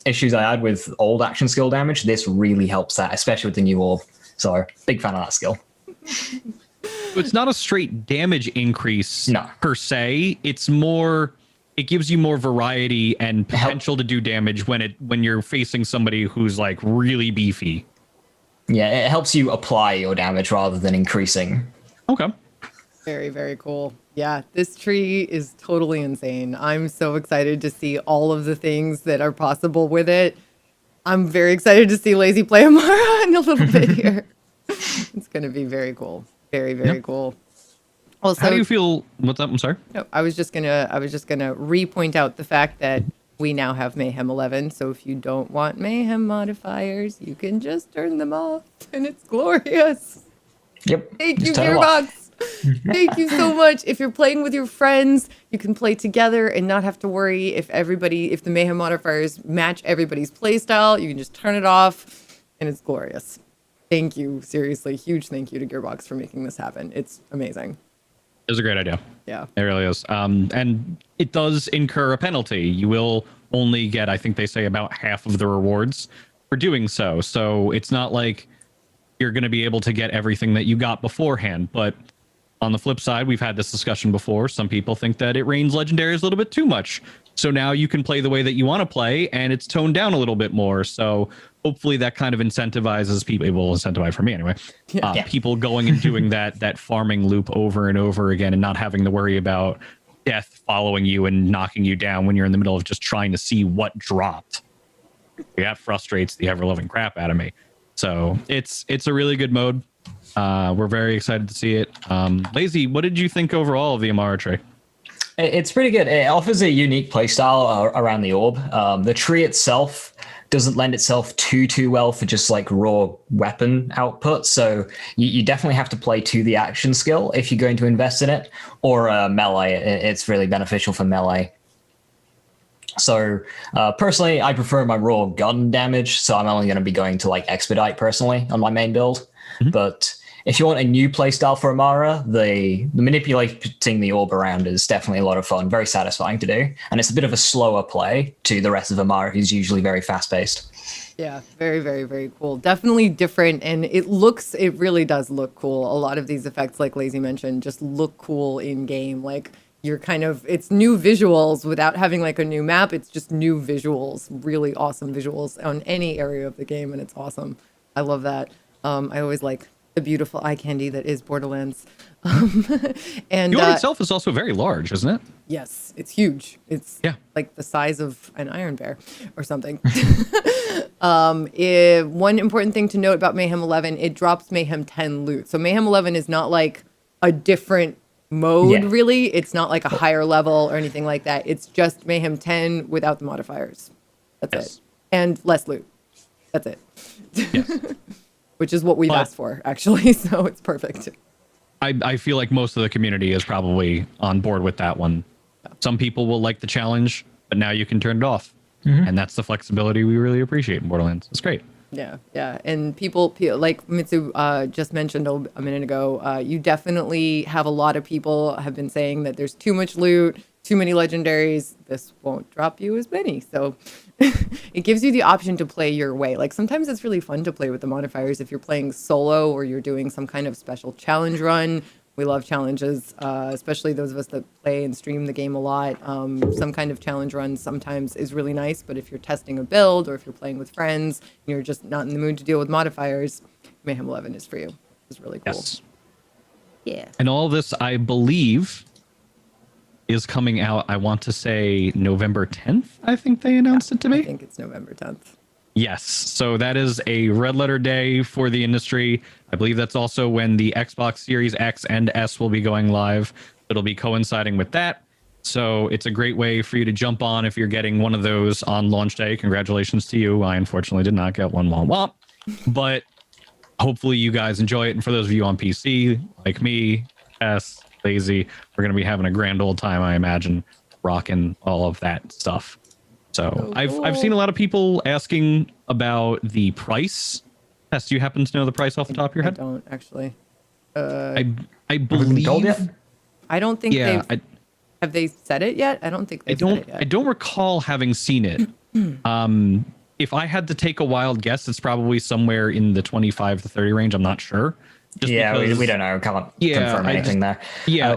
issues I had with old action skill damage. This really helps that, especially with the new orb. So big fan of that skill. It's not a straight damage increase per se. It's more, it gives you more variety and potential to do damage when you're facing somebody who's like really beefy. Yeah, it helps you apply your damage rather than increasing. Okay. Very, very cool. Yeah, this tree is totally insane. I'm so excited to see all of the things that are possible with it. I'm very excited to see Lazy play Amara in a little bit here. It's going to be very cool. Very, very cool. Also, how do you feel? What's up? I'm sorry. No, I was just gonna re-point out the fact that we now have Mayhem 11, so if you don't want Mayhem modifiers, you can just turn them off, and it's glorious. Yep. Thank you, Gearbox. Thank you so much. If you're playing with your friends, you can play together and not have to worry if the Mayhem modifiers match everybody's playstyle. You can just turn it off, and it's glorious. Thank you. Seriously, huge thank you to Gearbox for making this happen. It's amazing. It was a great idea. Yeah. It really is. And it does incur a penalty. You will only get, I think they say, about half of the rewards for doing so. So it's not like you're going to be able to get everything that you got beforehand. But on the flip side, we've had this discussion before. Some people think that it rains legendaries a little bit too much. So now you can play the way that you want to play, and it's toned down a little bit more. So hopefully that kind of incentivizes people. It will incentivize for me anyway. People going and doing that farming loop over and over again, and not having to worry about death following you and knocking you down when you're in the middle of just trying to see what dropped. That frustrates the ever-loving crap out of me. So it's a really good mode. We're very excited to see it. Lazy, what did you think overall of the Amara tree? It's pretty good. It offers a unique playstyle around the orb. The tree itself doesn't lend itself too well for just like raw weapon output. So you definitely have to play to the action skill if you're going to invest in it, or melee. It's really beneficial for melee. So personally, I prefer my raw gun damage. So I'm only going to be going to like expedite personally on my main build. But if you want a new playstyle for Amara, the manipulating the orb around is definitely a lot of fun, very satisfying to do. And it's a bit of a slower play to the rest of Amara, who's usually very fast-paced. Yeah, very, very, very cool. Definitely different, and it really does look cool. A lot of these effects, like Lazy mentioned, just look cool in game. Like it's new visuals without having like a new map. It's just new visuals, really awesome visuals on any area of the game, and it's awesome. I love that. I always like the beautiful eye candy that is Borderlands. And the orb itself is also very large, isn't it? Yes, it's huge. It's like the size of an iron bear or something. One important thing to note about Mayhem 11, it drops Mayhem 10 loot. So Mayhem 11 is not like a different mode, really. It's not like a higher level or anything like that. It's just Mayhem 10 without the modifiers. That's it. And less loot. That's it. Yes. Which is what we've asked for, actually. So it's perfect. I feel like most of the community is probably on board with that one. Some people will like the challenge, but now you can turn it off. And that's the flexibility we really appreciate in Borderlands. It's great. Yeah. And people like Mitsu just mentioned a minute ago, you definitely have a lot of people have been saying that there's too much loot, too many legendaries. This won't drop you as many. So it gives you the option to play your way. Like sometimes it's really fun to play with the modifiers if you're playing solo or you're doing some kind of special challenge run. We love challenges, especially those of us that play and stream the game a lot. Some kind of challenge run sometimes is really nice, but if you're testing a build or if you're playing with friends and you're just not in the mood to deal with modifiers, Mayhem 11 is for you. It's really cool. Yes. Yeah. And all this, I believe, is coming out, I want to say November 10th, I think they announced it to be. I think it's November 10th. Yes. So that is a red letter day for the industry. I believe that's also when the Xbox Series X and S will be going live. It'll be coinciding with that. So it's a great way for you to jump on if you're getting one of those on launch day. Congratulations to you. I unfortunately did not get one. Womp womp. But hopefully you guys enjoy it. And for those of you on PC, like me, S, Lazy, we're going to be having a grand old time, I imagine, rocking all of that stuff. So I've seen a lot of people asking about the price. Tess, do you happen to know the price off the top of your head? I don't actually. I believe. I don't think they've. Have they said it yet? I don't think they've said it yet. I don't recall having seen it. If I had to take a wild guess, it's probably somewhere in the 25 to 30 range. I'm not sure. Just because, we don't know. Can't confirm anything there. Yeah,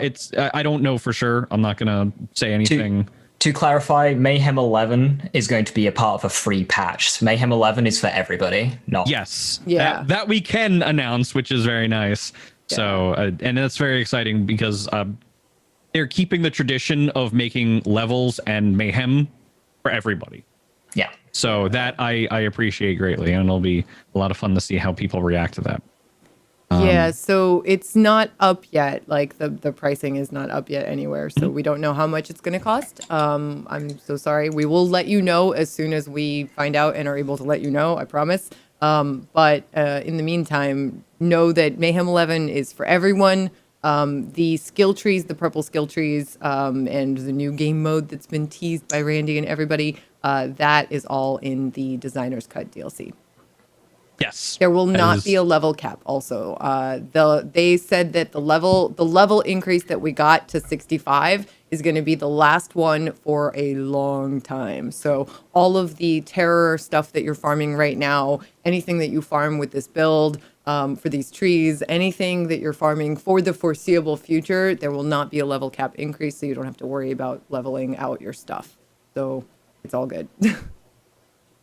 I don't know for sure. I'm not gonna say anything. To clarify, Mayhem 11 is going to be a part of a free patch. Mayhem 11 is for everybody, not. Yes. Yeah. That we can announce, which is very nice. Yeah. So, and that's very exciting because they're keeping the tradition of making levels and Mayhem for everybody. Yeah. So that I appreciate greatly, and it'll be a lot of fun to see how people react to that. Yeah, so it's not up yet. Like the pricing is not up yet anywhere. So we don't know how much it's going to cost. I'm so sorry. We will let you know as soon as we find out and are able to let you know, I promise. But in the meantime, know that Mayhem 11 is for everyone. The skill trees, the purple skill trees, and the new game mode that's been teased by Randy and everybody, that is all in the Designer's Cut DLC. Yes. There will not be a level cap also. They said that the level increase that we got to 65 is going to be the last one for a long time. So all of the terror stuff that you're farming right now, anything that you farm with this build, for these trees, anything that you're farming for the foreseeable future, there will not be a level cap increase, so you don't have to worry about leveling out your stuff. So it's all good.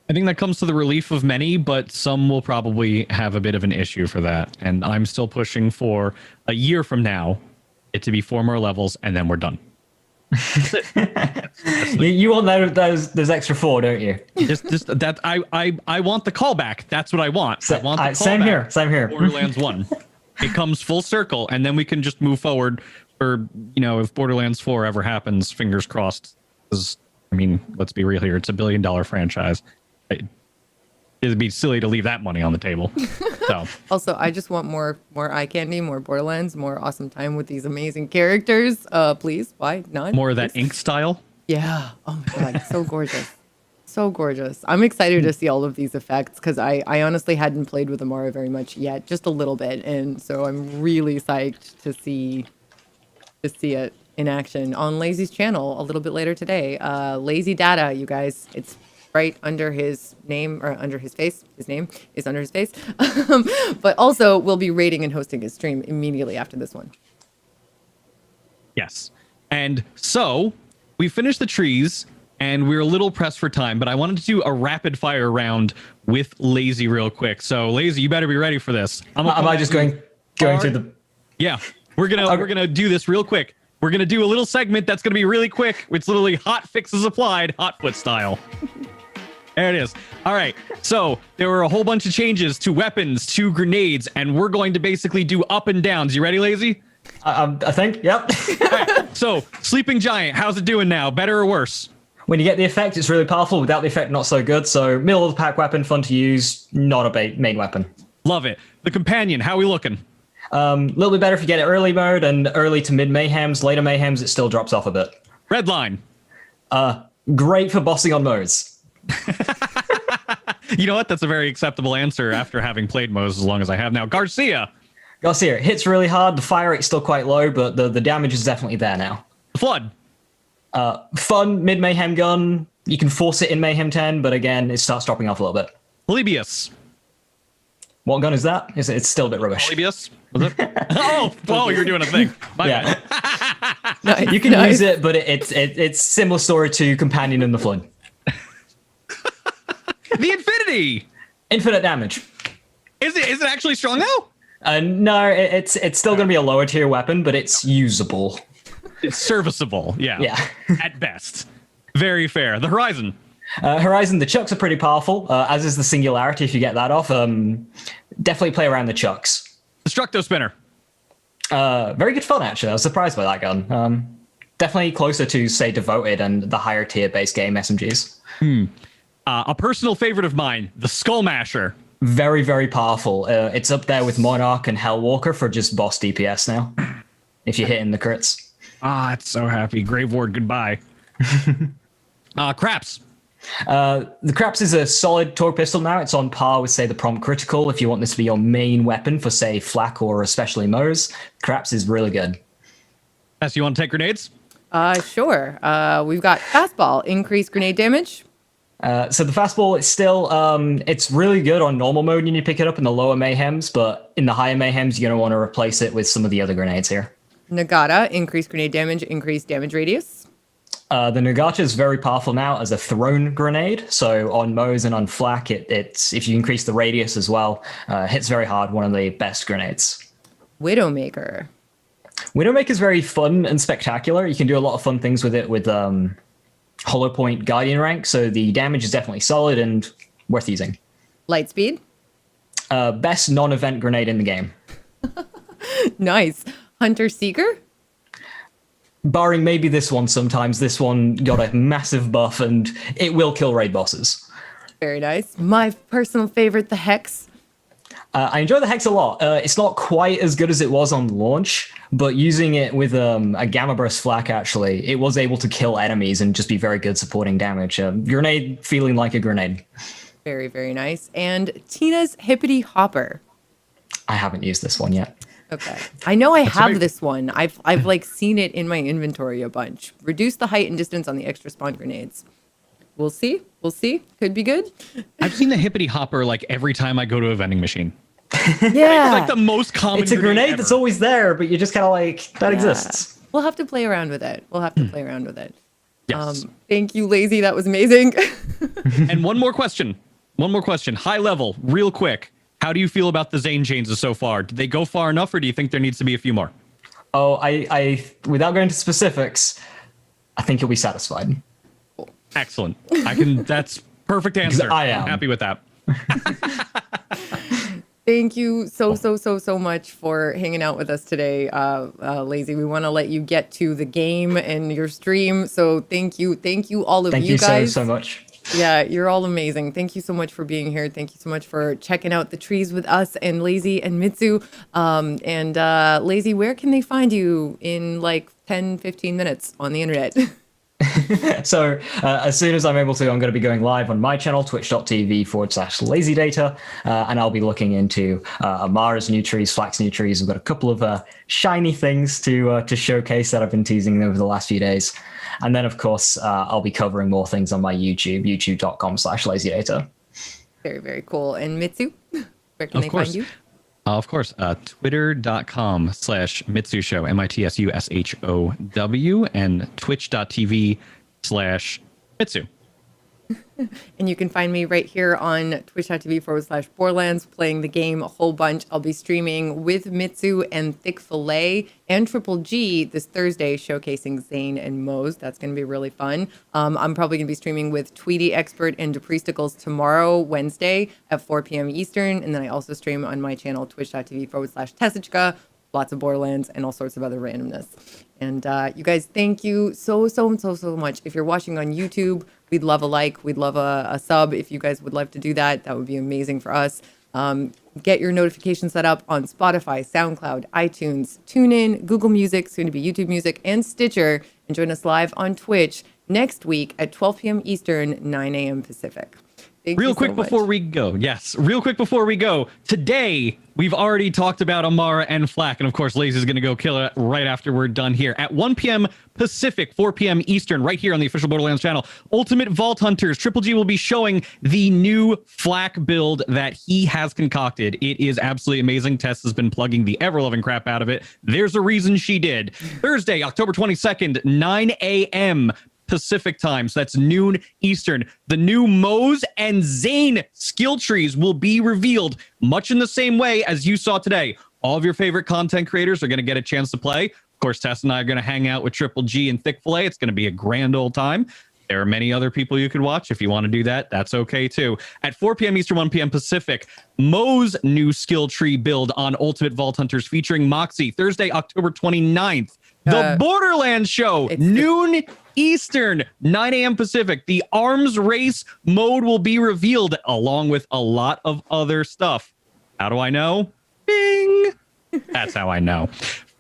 I think that comes to the relief of many, but some will probably have a bit of an issue for that. And I'm still pushing for a year from now it to be 4 more levels, and then we're done. You want those extra 4, don't you? Just that I want the callback. That's what I want. I want the callback. Same here. Borderlands 1. It comes full circle, and then we can just move forward. For if Borderlands 4 ever happens, fingers crossed. Because let's be real here. It's $1 billion franchise. It'd be silly to leave that money on the table. So also, I just want more eye candy, more Borderlands, more awesome time with these amazing characters. Please, why not? More of that ink style. Yeah. Oh my god, so gorgeous. So gorgeous. I'm excited to see all of these effects because I honestly hadn't played with Amara very much yet, just a little bit. And so I'm really psyched to see it in action on Lazy's channel a little bit later today. Lazy Data, you guys. It's right under his name or under his face. His name is under his face. But also we'll be rating and hosting his stream immediately after this one. Yes. And so we finished the trees and we're a little pressed for time, but I wanted to do a rapid fire round with Lazy real quick. So Lazy, you better be ready for this. Am I just going through the... Yeah, we're gonna do this real quick. We're gonna do a little segment that's gonna be really quick. It's literally hot fixes applied, hot foot style. There it is. All right. So there were a whole bunch of changes to weapons, to grenades, and we're going to basically do up and downs. You ready, Lazy? I think. Yep. All right. So Sleeping Giant, how's it doing now? Better or worse? When you get the effect, it's really powerful. Without the effect, not so good. So middle of the pack weapon, fun to use, not a main weapon. Love it. The Companion, how are we looking? A little bit better if you get it early mode and early to mid mayhems. Later mayhems, it still drops off a bit. Redline. Great for bossing on modes. You know what? That's a very acceptable answer after having played modes as long as I have now. Garcia hits really hard. The fire rate's still quite low, but the damage is definitely there now. Flood. Fun mid mayhem gun. You can force it in mayhem 10, but again, it starts dropping off a little bit. Polybius. What gun is that? It's still a bit rubbish. Polybius? Was it? Oh, you're doing a thing. Yeah. Nice, you can use it, but it's similar story to Companion in the Flood. The Infinity. Infinite damage. Is it actually strong now? No, it's still going to be a lower tier weapon, but it's usable. It's serviceable. Yeah. At best. Very fair. The Horizon. Horizon, the chucks are pretty powerful, as is the Singularity if you get that off. Definitely play around the chucks. Destructo Spinner. Very good fun, actually. I was surprised by that gun. Definitely closer to, say, Devoted and the higher tier base game SMGs. A personal favorite of mine, the Skull Masher. Very, very powerful. It's up there with Monarch and Hellwalker for just boss DPS now, if you're hitting the crits. It's so happy. Grave Ward, goodbye. Craps. The Craps is a solid Torque pistol now. It's on par with, say, the Prompt Critical. If you want this to be your main weapon for, say, Flak or especially Moze, Craps is really good. You want to take grenades? Sure. We've got Fastball, increased grenade damage. So the fastball, it's still, it's really good on normal mode when you pick it up in the lower mayhems, but in the higher mayhems, you're going to want to replace it with some of the other grenades here. Nagata, increased grenade damage, increased damage radius. The Nagata is very powerful now as a thrown grenade. So on Moze and on Flak, it's if you increase the radius as well, hits very hard, one of the best grenades. Widowmaker. Widowmaker is very fun and spectacular. You can do a lot of fun things with it with Hollow Point Guardian rank, so the damage is definitely solid and worth using. Lightspeed. Best non-event grenade in the game. Nice. Hunter Seeker. Barring maybe this one sometimes, this one got a massive buff and it will kill raid bosses. Very nice. My personal favorite, the Hex. I enjoy the Hex a lot. It's not quite as good as it was on launch, but using it with a Gamma Burst Flak, actually, it was able to kill enemies and just be very good supporting damage. Grenade feeling like a grenade. Very, very nice. And Tina's Hippity Hopper. I haven't used this one yet. Okay. I know I have big- this one. I've like seen it in my inventory a bunch. Reduce the height and distance on the extra spawn grenades. We'll see. We'll see. Could be good. I've seen the hippity hopper like every time I go to a vending machine. Yeah. It's like the most common. It's a grenade that's ever. always there, but you're just kind of like, that exists. We'll have to play around with it. We'll have to play around with it. Yes. Thank you, Lazy. That was amazing. And one more question. High level, real quick. How do you feel about the Zane changes so far? Did they go far enough, or do you think there needs to be a few more? Oh, I without going into specifics, I think you'll be satisfied. Excellent. That's perfect answer. I am. I'm happy with that. Thank you so much for hanging out with us today, Lazy. We want to let you get to the game and your stream. So thank you all of you guys. Thank you so much. Yeah, you're all amazing. Thank you so much for being here. Thank you so much for checking out the trees with us and Lazy and Mitsu. Lazy, where can they find you in like 10, 15 minutes on the internet? So as soon as I'm able to, I'm going to be going live on my channel, twitch.tv/lazydata, and I'll be looking into Amara's new trees, Flack's new trees. I've got a couple of shiny things to showcase that I've been teasing over the last few days. And then, of course, I'll be covering more things on my YouTube, youtube.com/lazydata. Very, very cool. And Mitsu, where can they find you? Of course, twitter.com/MitsuShow, MitsuShow, and twitch.tv/Mitsu. And you can find me right here on twitch.tv/Borderlands playing the game a whole bunch. I'll be streaming with Mitsu and Thick Fillet and Triple G this Thursday, showcasing Zane and Mose. That's going to be really fun. I'm probably going to be streaming with Tweety Expert and Depriesticles tomorrow, Wednesday at 4 p.m. Eastern. And then I also stream on my channel, twitch.tv/Tessichka. Lots of Borderlands and all sorts of other randomness. And you guys, thank you so much. If you're watching on YouTube, we'd love a like. We'd love a sub. If you guys would love to do that, that would be amazing for us. Get your notifications set up on Spotify, SoundCloud, iTunes, TuneIn, Google Music, soon to be YouTube Music, and Stitcher. And join us live on Twitch next week at 12 p.m. Eastern, 9 a.m. Pacific. Real quick before we go. Today, we've already talked about Amara and Flack, and of course, Lazy's going to go kill it right after we're done here. At 1 p.m. Pacific, 4 p.m. Eastern, right here on the official Borderlands channel, Ultimate Vault Hunters, Triple G will be showing the new Flack build that he has concocted. It is absolutely amazing. Tess has been plugging the ever-loving crap out of it. There's a reason she did. Thursday, October 22nd, 9 a.m. Pacific time, so that's noon Eastern. The new Mose and Zane skill trees will be revealed much in the same way as you saw today. All of your favorite content creators are going to get a chance to play. Of course, Tess and I are going to hang out with Triple G and Thick Fillet. It's going to be a grand old time. There are many other people you could watch. If you want to do that, that's okay too. At 4 p.m. Eastern, 1 p.m. Pacific, Mo's new skill tree build on Ultimate Vault Hunters featuring Moxie. Thursday, October 29th. The Borderlands show, noon Eastern, 9 a.m. Pacific. The arms race mode will be revealed along with a lot of other stuff. How do I know? Bing! That's how I know.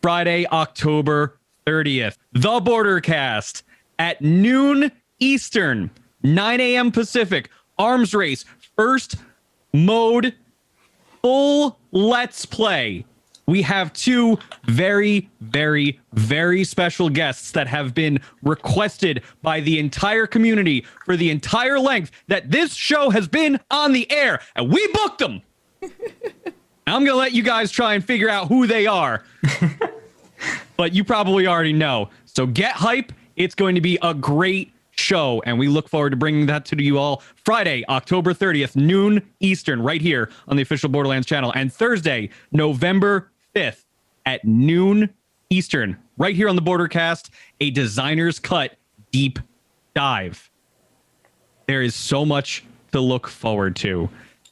Friday, October 30th. The Bordercast at noon Eastern, 9 a.m. Pacific. Arms race, first mode, full let's play. We have two very, very, very special guests that have been requested by the entire community for the entire length that this show has been on the air, and we booked them. I'm going to let you guys try and figure out who they are, but you probably already know. So get hype. It's going to be a great show, and we look forward to bringing that to you all Friday, October 30th, noon Eastern, right here on the official Borderlands channel, and Thursday, November 5th at noon Eastern, right here on the Bordercast, a Designer's Cut deep dive. There is so much to look forward to.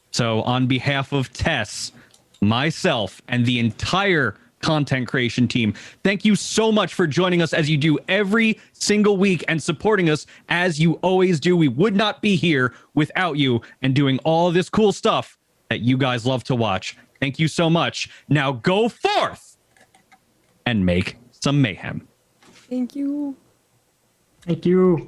So on behalf of Tess, myself, and the entire content creation team, thank you so much for joining us as you do every single week and supporting us as you always do. We would not be here without you and doing all of this cool stuff that you guys love to watch. Thank you so much. Now go forth and make some mayhem. Thank you. Thank you.